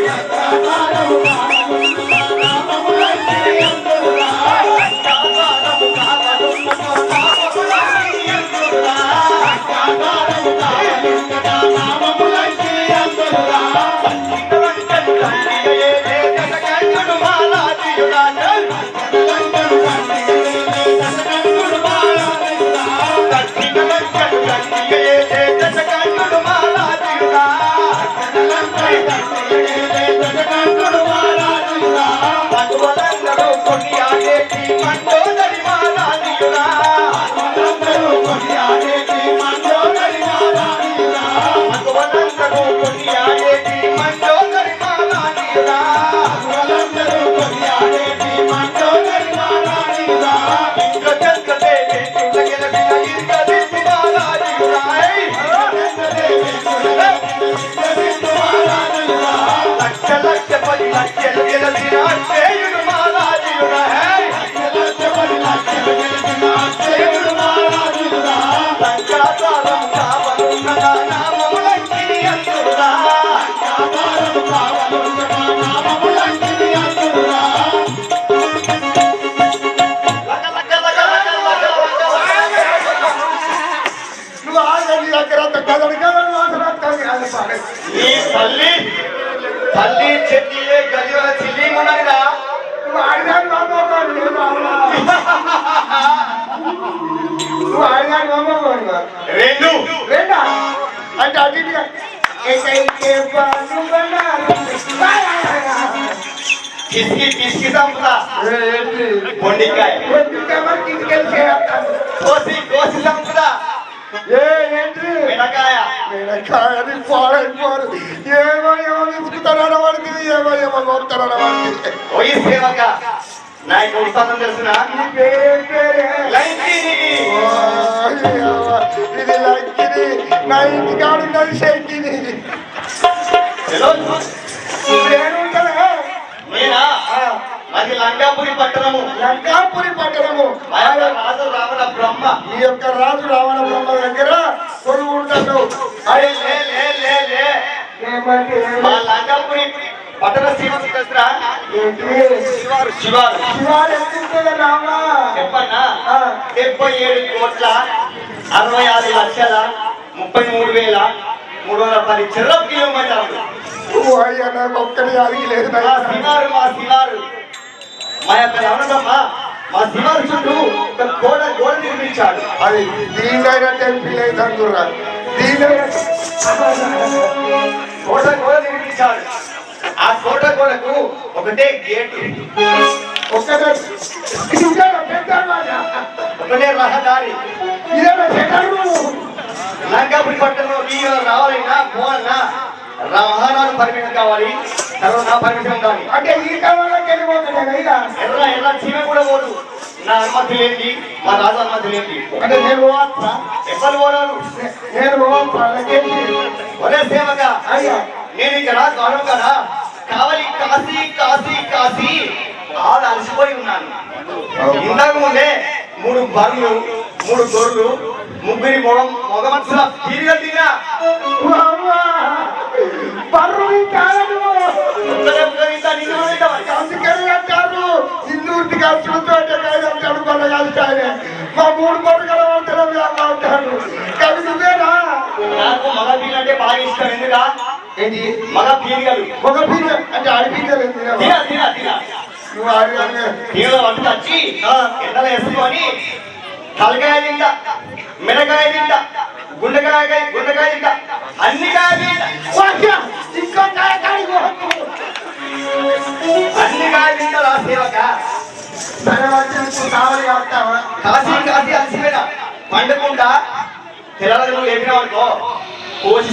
తల్లి తల్లి చెల్లి గదివల చిల్లి మునగా రెండు రెండా అంటే అటు పిసికి పిసికి చంపుతా పొండికాయ కోసి కోసి చంపుతా మినకాయ మినకాయని పాడైపోరు ఏమో ఏమో తీసుకుతారని పడుతుంది ఏమో ఏమో కొడతారని పడుతుంది పోయి సేవక నాకు ఉత్సాహం తెలుసునా ఇది లంకిని నా ఇంటికి ఆడున్నది శంకిని నేనా అది లంకాపురి పట్టణము లంకాపురి పట్టణము రాజు రావణ బ్రహ్మ ఈ యొక్క రాజు రావణ బ్రహ్మ దగ్గర కొడుకు ఉంటాడు అరే లే లే లే లే మా లంకాపురి పట్టణ శివారు శివారు శివారు చెప్పన్నా 77 కోట్ల 66 లక్షల 33,310 చదరపు కిలోమీటర్లు ఒక్కడి అడిగి లేదు మా శివారు మా యొక్క రమణమ్మ మా శివారు చుట్టూ ఒక గోడ నిర్మించాడు అది దీనైనట్టే ఫీల్ అవుతాను చూడరా గోడ నిర్మించాడు ఆ గోడకు ఒకటే గేటు ఒకటే రహదారి లంకాపురి పట్టణంలో మీరు రావాలన్నా పోవాలన్నా మహారాజు పర్మిషన్ కావాలి తర్వాత నా పర్మిషన్ ఉండాలి అంటే ఈ కాలంలోకి ఎర్ర ఎర్ర చీమ కూడా పోదు నా అనుమతి లేని మా రాజు అనుమతి లేని అంటే నేను ఎవరు పోరాడు నేను ఒరే సేవక నేను ఇక్కడ గౌరవం కదా కావాలి కాశీ కాశీ కాశీ ఆడ అలసిపోయి ఉన్నాను ఇంతకు ముందే 3 బర్రెలు 3 గొర్రెలు 3 మగ మనుషుల తీరిగా తిన్నా అంటారు హిందూర్తి ఖర్చులతో అంటాడు బలగాలి మా 3 బర్రెలు అంటారు కానీ నువ్వేనా నాకు మగ పీలు అంటే బాగా ఇష్టం ఎందుకా ఏంటి మగ పీలిగలు మగ పీలు అంటే ఆడపీలు నువ్వు ఆడగానే పీల వంట వచ్చి ఎండలో వేసుకొని తలకాయ తింటా మిరకాయ తింటా, గుండెకాయ తింటా, అన్ని కాయ తింటా. అన్ని కాయ తింటా సేవక. కాశీ అలసిపోయినా పండుకుంటా తెల్లలు లేపినా అనుకో కోసి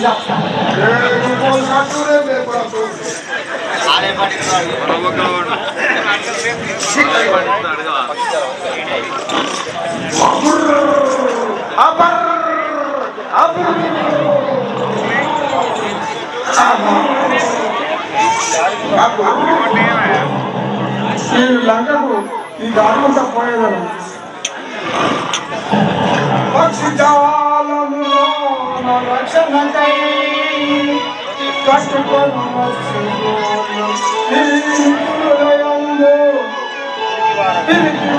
ఈ లంకకు ఈ దారుణంతా పోయేదను పక్షిజాలములో రక్షణకై కట్టుకొని తిరిగి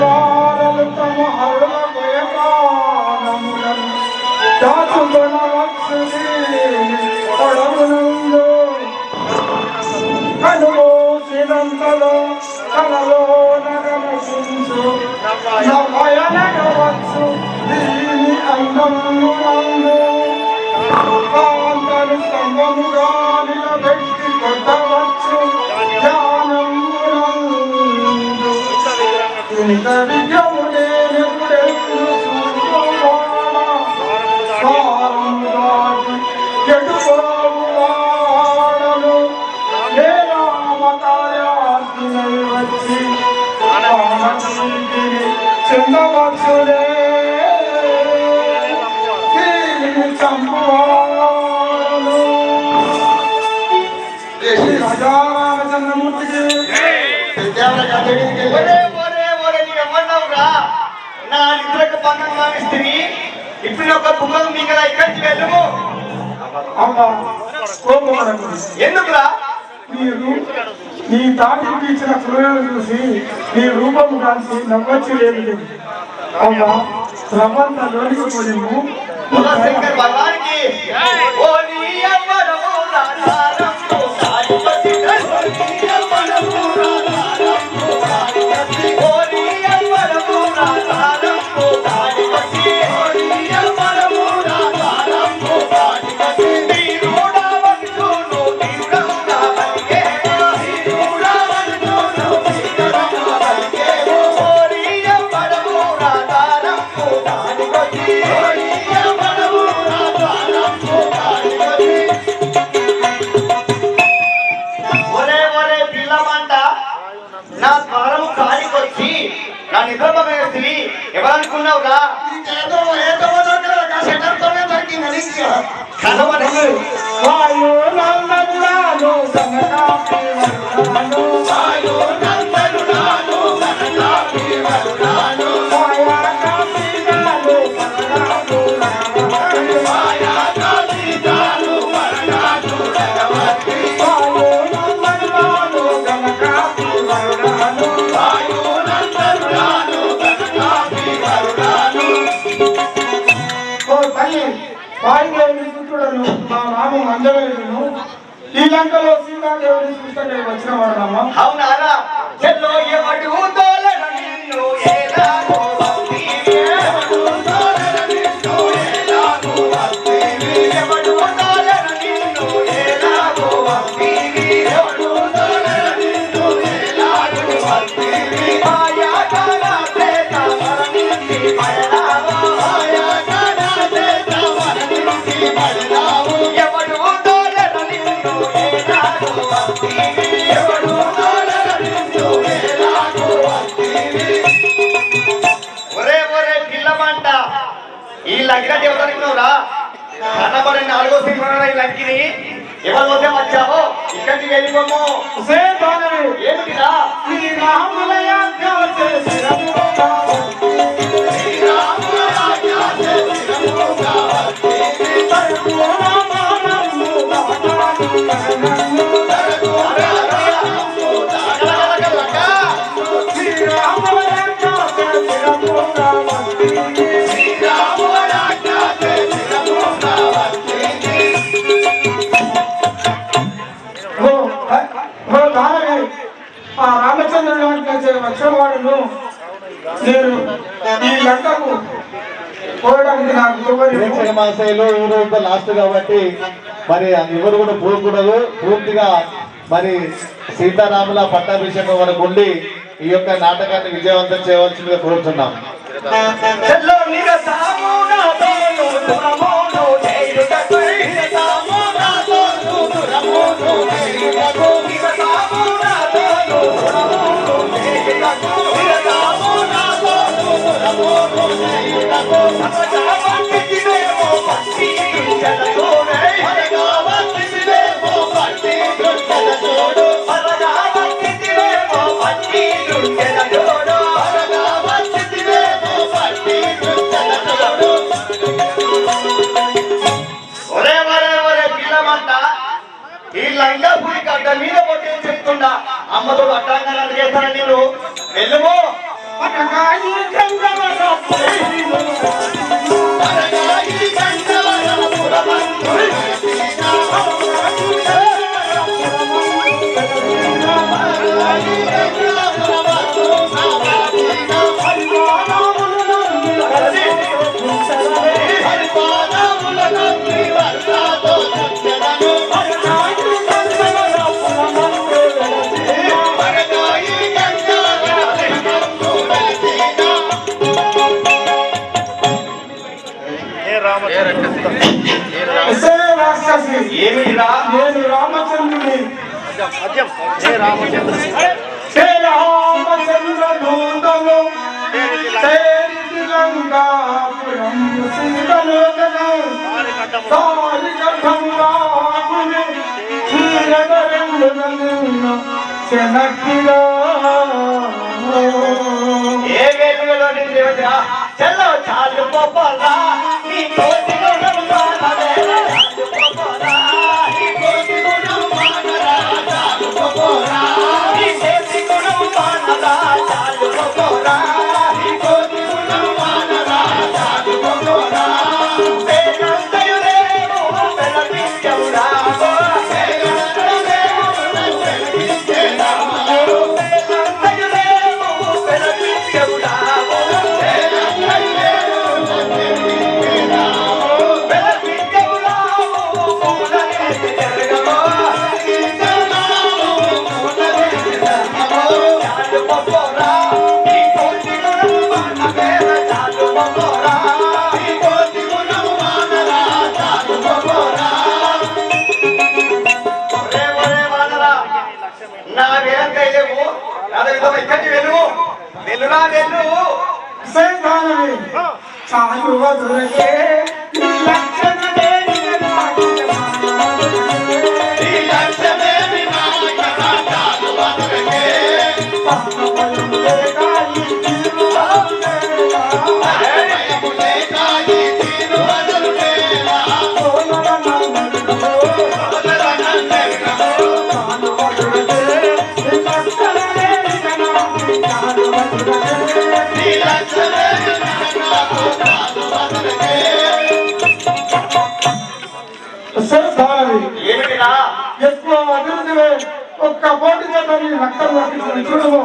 వారలు తమ హరుల భయకానములను దాచుకొన వచ్చుని పడమునందు కనుమూసినంతలో కలలో నగమసించు నయనగవచ్చు దీని అందమునందు కాంతను స్తంభముగా నిలబెట్టి కొట్టవచ్చు ధ్యానమునందు ఇంత విద్యము నేనెప్పుడెప్పుడు చూసుకోవాలా కాలము దాటి చెడుపోవాడను ఏ రామకార్యార్థినై వచ్చి చెందవచ్చులే చంపువాడను రాజారామచంద్రమూర్తికి నా నిద్రకు పక్కన భావిస్తుంది. ఇప్పుడు ఒక బుమ్మకు మీ కదా ఇక్కడి నుంచి వెళ్ళము. ఎందుకురా? నీ తాటికి ఇచ్చిన పురులను చూసి నీ రూపం కాల్చి నవ్వచ్చు లేదు. అవునా ప్రబంధ లోనికి పోలేము. శంకర్ భగవానికి ఎవరనుకున్నావురా? మా నామం అంజనేయుడును ఈ లంకలో సీతాదేవుని సృష్టికి వచ్చిన వాడు. అవునారా? చెల్లో ఎవడు తోలన నిన్ను ఏలాగో వస్తీవి, ఎవడు తోలన నిన్ను ఏలాగో వస్తీవి, ఎవడు తోలన నిన్ను ఏలాగో వస్తీవి, ఎవడు తోలన నిన్ను ఏలాగో వస్తీవి. ఆయా కాలా సేత మరణించి పడలావో, ఆయా కాలా సేత మరణించి పడలావో, ఎవడు తోలన నిన్ను ఏలాగో వస్తీవి, ఎవడు తోలన నిన్ను ఏలాగో వస్తీవి. ఒరే ఒరే పిల్లమంట, ఈ లంక ఎవరనుకున్నావురా? కన్నబడి 4వ సింహంలో ఈ లంకిని ఎవరు వద్ద వచ్చావో ఇక్కడికి వెళ్ళిపోము. ఏమిటిరా? ఆ రామచంద్రుడు వచ్చిన వాడును నేను ఈ లంకకు పోవడానికి నాకు ప్రేక్షక మహాశయులు ఈ రోజుతో లాస్ట్ కాబట్టి మరి ఎవరు కూడా పోకూడదు. పూర్తిగా మరి సీతారాముల పట్టాభిషేకం వరకు ఉండి ఈ యొక్క నాటకాన్ని విజయవంతం చేయవలసిందిగా కోరుతున్నాం. ఈ లంగా పులి గడ్డ మీద కొట్టి చెప్తుండా అమ్మతో అట్టాంగా చేస్తాను నేను వెళ్ళుమో ఏమిరా నేను రామచంద్రుని ఏ వేలులో దేవతరా చల్లో చాలు పోపరా నీ కోటి గుణం మానవేరా చాలు పోపరా నీ కోటి గుణం మానరా చాలు పోపరా నీ శక్తి గుణం మానరా చాలు పోపరా నీ కోటి గుణం మానరా చాలు పోపరా వేనంతయురేమో వెలపించవురా వెలురా వెళ్ళు చాలువ దొరకే ఎక్కువ అభివృద్ధి ఒక్క పోటీ చేత నీ రక్తం వర్తించిన చూడము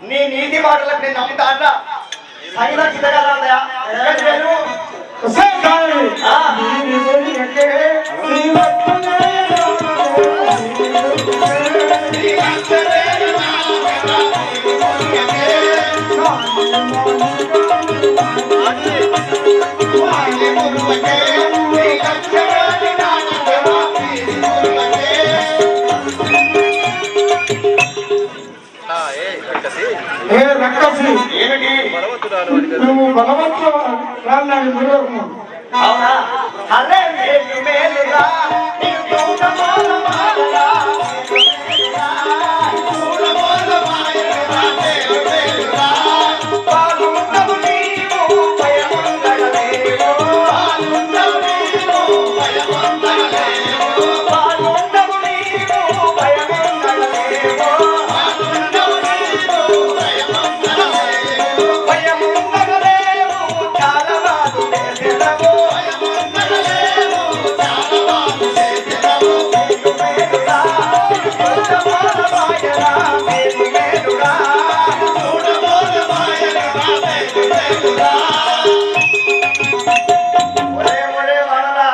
నీ నీతి మాటలకు నేను నమ్ముతాడా సైనా చిత్తగలయా ఏ రక్కసి ఏమిటి నువ్వు బలవంతురాలని మురము అవునా అరే మేలు మేలుగా నీవు చూడమోల మాయగా చూడమోల మాయగా మేలు మేలుగా పాలుండవు నీవు భయముందడలేవు పాలుండవు నీవు భయముందడలేవు పాలుండవు నీవు భయముందడలేవు పాలుండవు నీవు భయముందడలేవు భయముందడలేవు చాలా వాడు చేసేదవు భయముందడలేవు చాలా వాడు చేసేదవు మేలు మేలుగా చూడమోల మాయగా మేలు మేలుగా చూడమోల మాయగా మేలు మేలుగా ఒరే వాడరా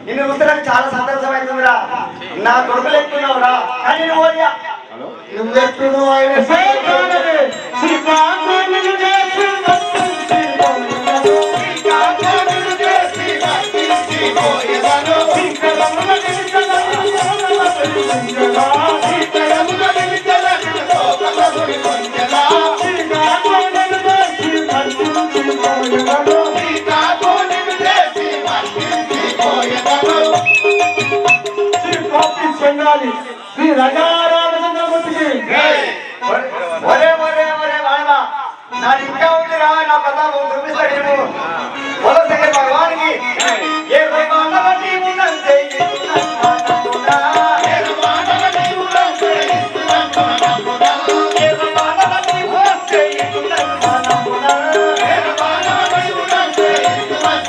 నిన్ను చూస్తే చాలా సంతోషమైతుందిరా నా కొడుకులు ఎక్కున్నావురా కానీ నువ్వెప్పుడు ఆయన శ్రీకాకుళం చేసి శ్రీ రజారామచంద్రమూర్తికి ఒరే వాడరా నాది ఇంకా ఉందిరా నా ప్రతాపం చూపిస్తాడు నువ్వు వలసగే భగవానికి ఏ రమానవ నీవు నంతే ఇస్తున్నా ఏ రమానవ నీవు నంతే ఇస్తున్నా ఏ రమానవ నీవు నంతే ఇస్తున్నా ఏ రమానవ నీవు నంతే ఇస్తున్నా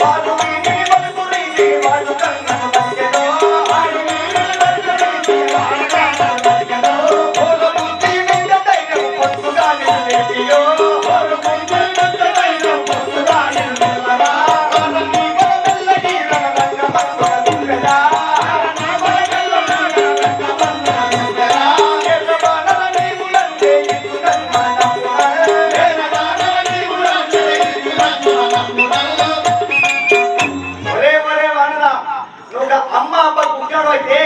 వాడు వీని బతుకుని వాడు కన్నను బతికెదో వాడు వీని బతుకుని వాడు కన్నను బతికెదో ఓల బుద్ధి మీద ధైర్యం పొత్తుగా నిలబెట్టియో ఓల బుద్ధి మీద ధైర్యం పొత్తుగా నిలబెట్టరా నీ బలవెల్లగి రణరంగ బంధుల దుర్గదా నీ బలవెల్లగి రణరంగ బంధుల దుర్గదా ఎర్రబాణల నీవు నందే ఇస్తున్నా ఎర్రబాణల నీవు నందే ఇస్తున్నా ఒరే వాడరా నువ్వు అమ్మ అబ్బ పుట్టాడు అయితే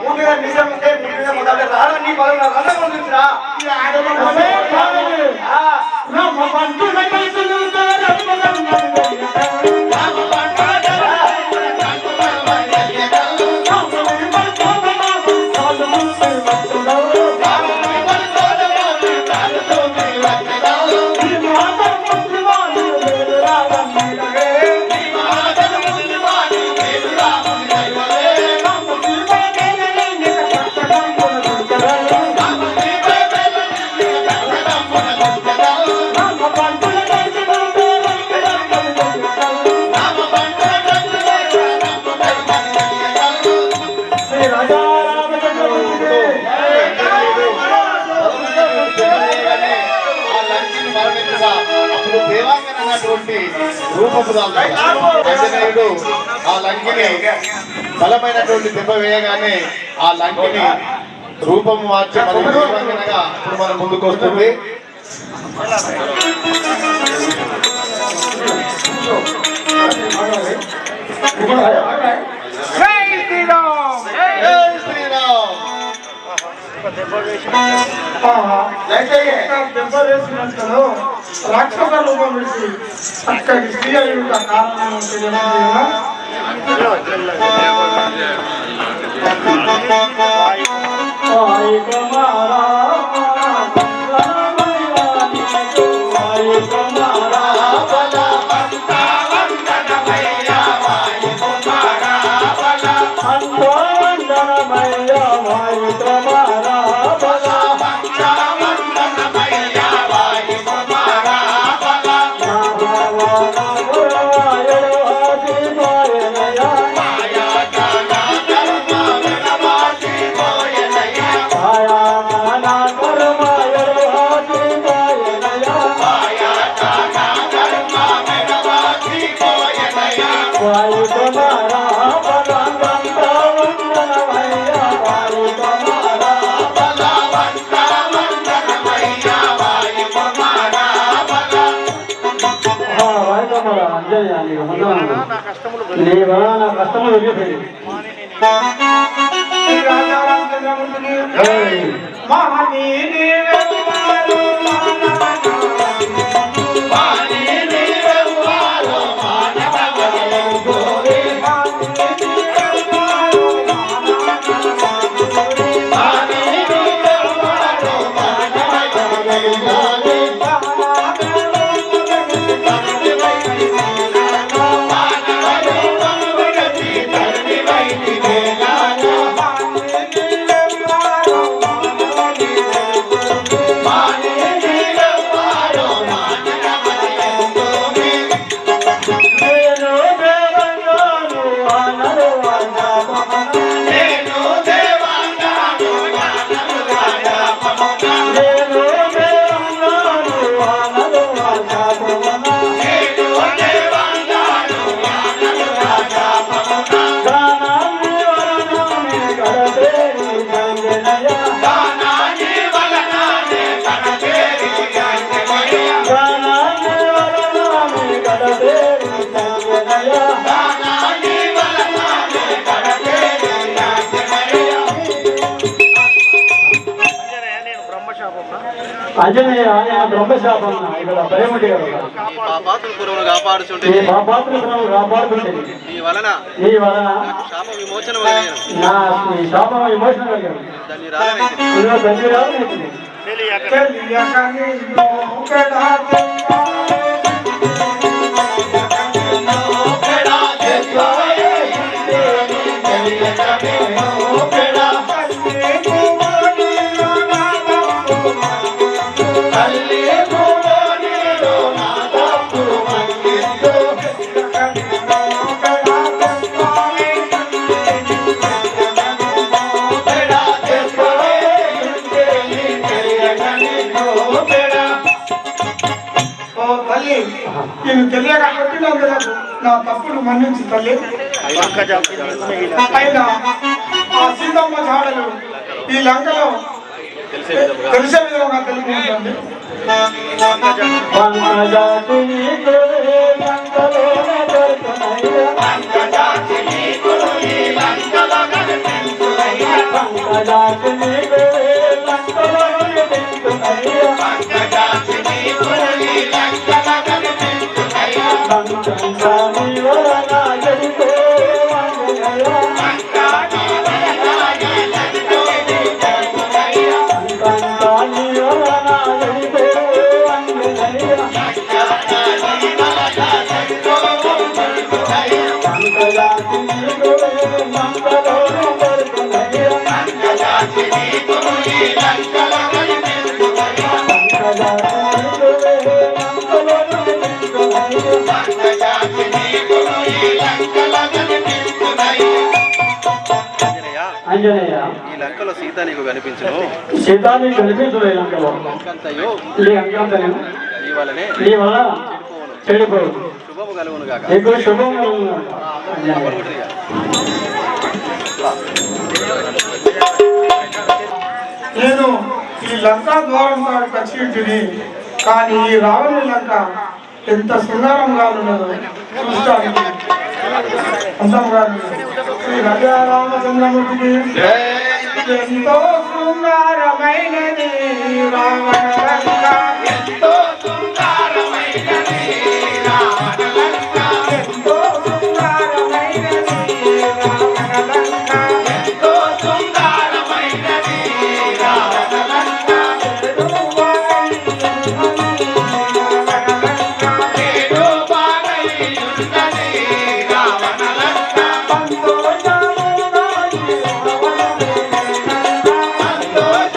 మూడుగా నిజం ఉంటే మూడుగా మొదట రాను నీ పనులు రంగం గురించిరా అప్పుడు దేవాంగనటువంటి రూపము ఆంజనేయుడు ఆ లంకిని బలమైనటువంటి దెబ్బ వేయగానే ఆ లంకిని రూపము మార్చి మరి దేవాంగనగా ఇప్పుడు మన ముందుకు వస్తుంది. జై శ్రీరామ్ జై శ్రీరామ్. దెబ్బ వేసినట్లు రాక్షస రూపం విడిచి అక్కడికి స్త్రీ అయ్యుట కారణం తెలియజేయనా? నా కష్టములు వెళ్ళిపోయింది. అంజనేయ ఆయన బ్రహ్మశాపం ఇక్కడ భయముంటే కదా ఈ పాపాత్రుల పురమును కాపాడుచుంటే ఈ పాపాత్రులను కాపాడుతుంటే నీ వలన నాకు శాప విమోచన కలిగను. నా ఈ శాపం విమోచన కలిగాను ధన్యురాలనైతే ఇదిగో ధన్యురాలనైతే. నేను తెలియక కొట్టినందులకు నా తప్పులు మన్నించి తల్లి. అయినా ఆ సీతమ్మ జాడలు ఈ లంకలో తెలిసే విధంగా తెలుగుతుంది. అంజనేయ ఈ లంకలో సీత నీకు కనిపించును. సీతాన్ని కనిపించలే లంకలో అంకంతయు ఈ అంకంతయు నీ వలనే నీ వల్ల చెడిపోవు. శుభము కలుగును గాక. ఎక్కువ శుభం కలుగును గాక. నేను ఈ లంకా ద్వారం కాడికి వచ్చి ఉంటుంది, కానీ ఈ రావణి లంక ఎంత శృంగారంగా ఉన్నదో చూస్తానికి అందంగా ఉన్నది. శ్రీ రాజా రామచంద్రమూర్తికి ఎంతో శృంగారమైనది రావణ లంక, ఎంతో శృంగారమైనది రావణ లంక, ఎంతో శృంగారమైనది రావణ లంక, ఎంతో శృంగారమైనది రావణ లంక. ఏడు బాగైయున్నది రావణ లంక, సంతోషముగా సంతోష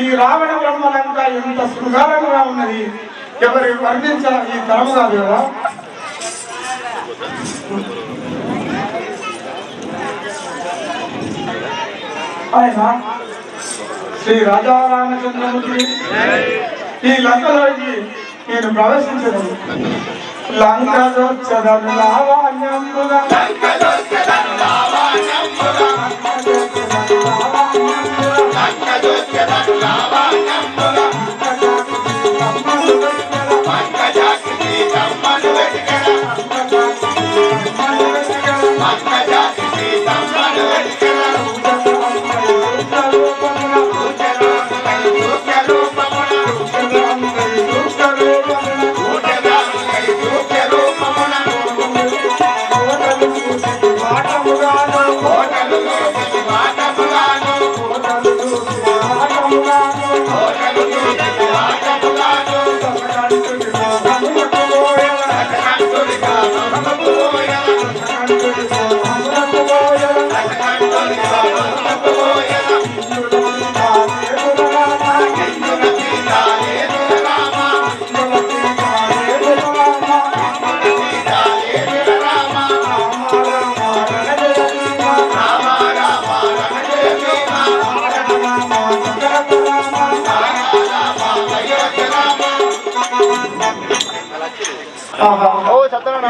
ఈ రావణ బ్రహ్మలంక ఎంత శృంగారంగా ఉన్నది, ఎవరి వర్ణించ ఈ తరము కాదు కదా. ఆయన శ్రీ రాజారామచంద్రమూర్తి ఈ లంకలోకి నేను ప్రవేశించను. లంకదొచ్చదను లావణ్యముగా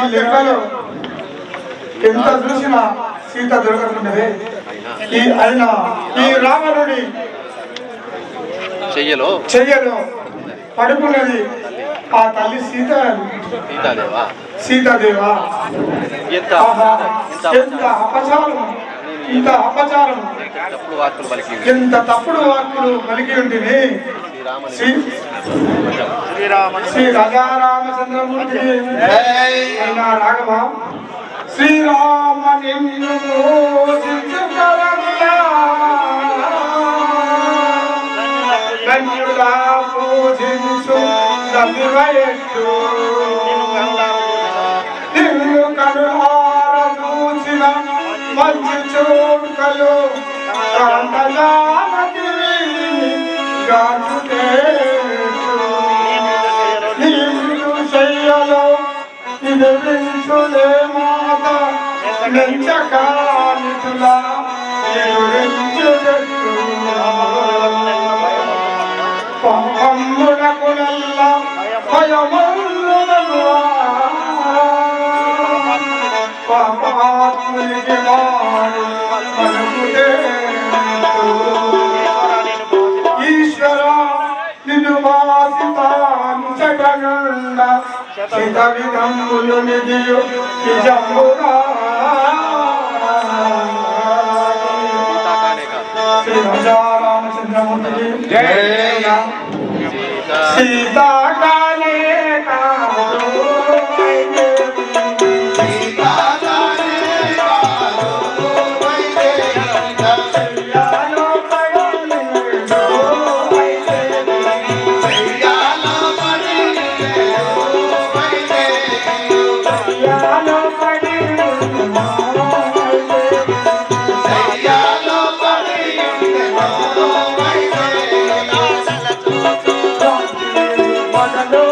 ఈ లెక్కలో ఎంత చూసినా సీత దొరకకుండవే. ఆయన ఈ రావణుడి చెయ్యలో పడుకున్నది ఆ తల్లి సీతాదేవా. ఎంత అపచారం, ఇంత అపచారం, ఎంత తప్పుడు వాక్కులు పలికి ఉంటుంది. శ్రీ రాజారామచంద్రమూర్తి అయినా రాఘవ, శ్రీరామ నిన్ను ధన్యుడా పూజించు దైవయట్టు, నిన్ను కనులార చూసిన మంచి చూకలు కాంతజానకి నీరు శయ్యలో ఎదురించులే మాత నెంచకానితులా ఎదురించుదట్టు, పాపమ్మునకునల్ల భయమున్నను పాపాత్మునికి వాడు పలుకుతే. ఈశ్వర నిన్ను వాసితాను జగనుండ చిత విధములు నిధియు నిజమురా. శ్రీ రాజారామచంద్రమూర్తి జయ. సీతాకాలే కాదు Hello.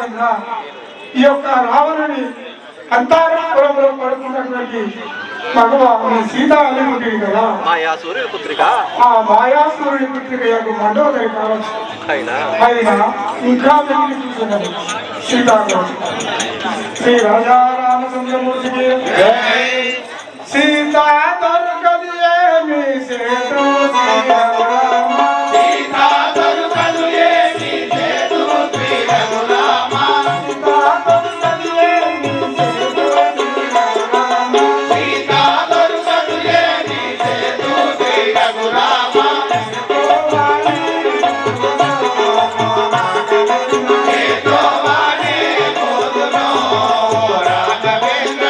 కారణంగా ఈ యొక్క రావణుని అంతఃపురంలో పడుకున్నటువంటి మగవ సీతా అని ఉంటుంది కదా, మాయా సూర్యుని పుత్రిక ఆ మాయాసురుడి పుత్రిక యొక్క మండోదరి కావచ్చు. అయినా అయినా ఇంకా వెతికి చూసినది సీతాదేవి. శ్రీ రాజా రామచంద్రమూర్తికి సీతా దొరకది ఏమి సేతు శ్రీరామ. సీతా దొరకదు ఏమి సేతు శ్రీరఘురామ. సీతా దొరకది ఏమి సేతు శ్రీరామ. సీతా దొరకదు ఏమి సేతు శ్రీరఘురామ. ఏదో వాడే పోదునో రాఘవేంద్ర.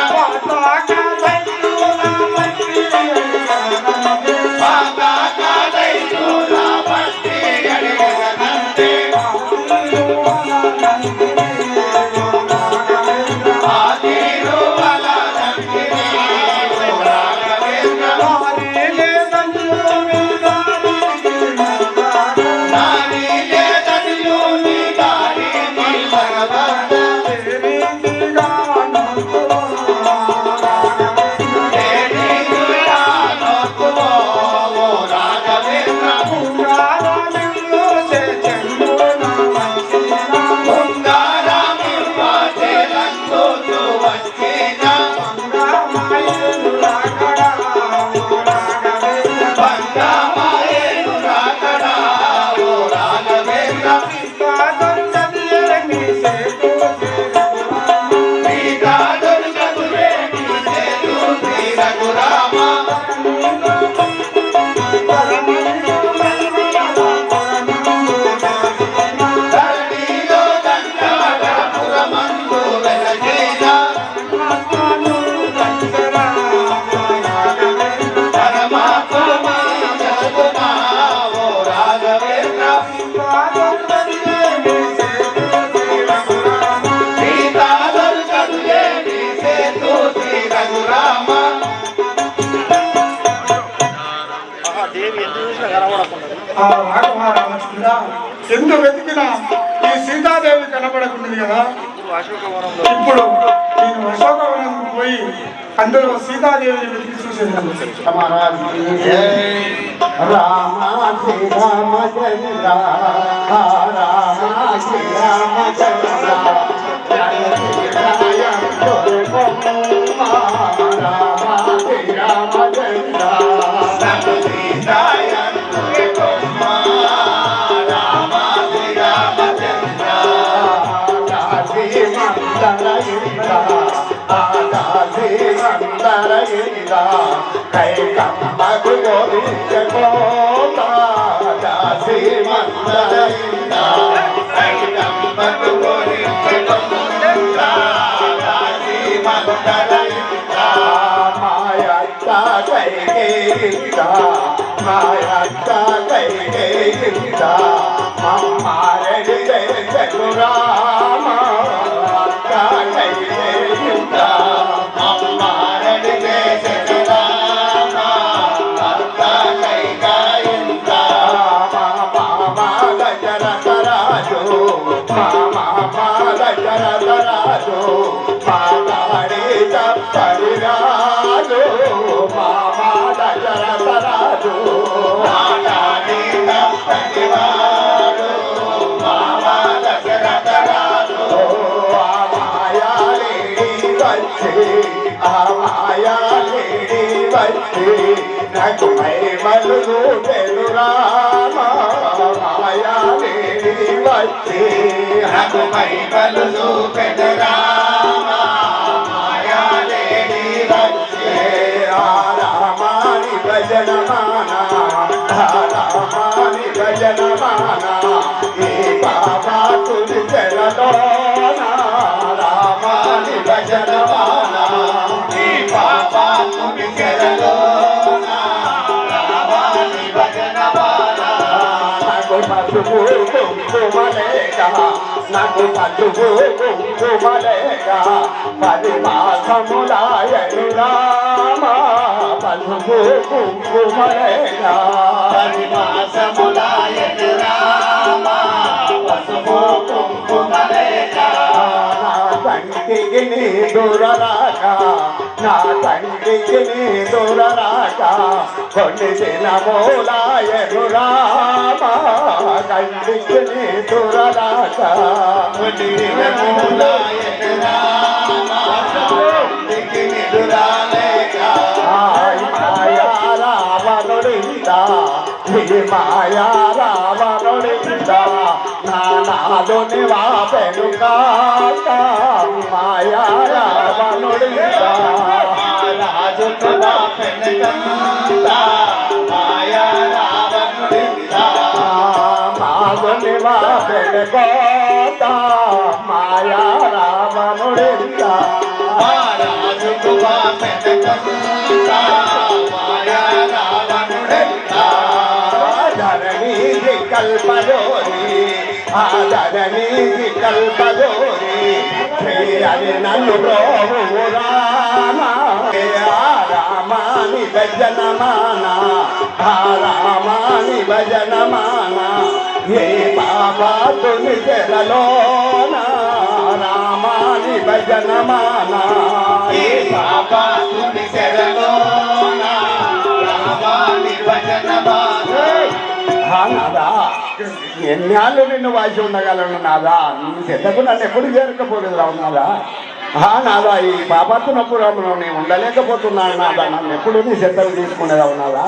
పాతాళ దైత్యుల భక్తి అడిగనంతే. ఆ తీరువల నందిని రాఘవేంద్ర. నారీ లేదనియు నీ దారి నిలబడ. దేనియులా నొక్కువో రాఘవేంద్ర. ఉంగారమివ్వ చేలందుతూ వచ్చిన. బంగమాయేను రాకడా ఓ రాఘవేంద్ర. సీతా దొరకదు ఏమి సేతు శ్రీరఘురామ. ధరణిలో గంగాధరపురమందు వెలసిన. పరమాత్మ జగమునా ఓ రాఘవేంద్ర. సీతా దొరకదు ఏమి సేతు శ్రీరఘురామ. దేవి ఎందుకు చూసినా కనబడకుండా ఆ రాఘవారామచంద్ర ఎందుకు వెతికినా ఈ సీతాదేవి కనబడకున్నది కదా. అశోకవనంలో ఇప్పుడు నేను అశోకవనం పోయి అందులో సీతాదేవిని వెతికి చూసేదాన్ని. రామ శ్రీరామచంద్ర రామ శ్రీరామచంద్ర జయ శ్రీరామచంద్ర. సీతాయందురే బొమ్మ రామ శ్రీరామచంద్ర. కైకమ్మకు శ్రీమంతర కైకంబకు గోరించకొండ శ్రీమంతర. మాయత్త కైకేయిత మాయత్త కైకేయిత మమ్మారెడి జగరామ కైకేయిత అమ్మారడి దేశరామ భక్త కైకాయింత. మామా గజరతరాజు మామా గజరతరాజు మాతాడి తప్పరిరాజు మామా గజరతరాజు మాటాడి తప్పనివాడు మామా దశరథరాజు. మాయాలేడి వచ్చి నాకు మైమలు తెలురామ మాయాలేడి వచ్చి నాకు మైమలు చూపెదరామ మాయాలేడి వచ్చే. రామాని భజనమానా రామాని భజనమానా ఈ బాబా తుది తెరలోనా రామాని భజనమానా ఈ పాపా తుని చెరలోన రామాని భజనమాల. నాకు పసుపు కుంకుమలేక నాకు పసుపు కుంకుమలేక 10 మాసములాయను రామ పసుపు కుంకుమలేక 10 మాసములాయను రామ పసుపు కుంకుమలేక. కంటికి నీ దూరరాక నా కంటికి నీ దూరరాక కొన్ని దినమూలాయను రామ కంటికి నీ దూరరాక కొన్ని దినమూలాయను రామ కంటికి నీ దురాలేక మాయా రావణుడిందా ఈ మాయా రావణుడిందా నానాదుని వాపెను కాక మాయా రావణుడిందా రాజుకు వాపెను కాక మాయా రావణుడిందా మాదుని వాపెను కాక మాయా రావణుడిందా రాజుకు వాపెను కాక మాయా రావణుడిందా ధరణీకి కల్పయోని ఆ ధరణీకి కల్పయోని శ్రీ హరి నన్ను రామాని భజనమాన ఆ రామాని భజనమాన ఏ పాపాతుని చెరలోన రామాని భజనమాన ఏ పాపాతుని చెరలోన రామాని భజనమాన నాదా ఎన్నాళ్ళు నిన్ను వాసి ఉండగలను నాదా నీ చెత్తకు నన్ను ఎప్పుడు చేరకపోలేదు రావు నాదా నాదా ఈ పాపత్తునపురంలో నేను ఉండలేకపోతున్నాను నాదా నన్ను ఎప్పుడు నీ చెత్తలు తీసుకునేదావు నాదా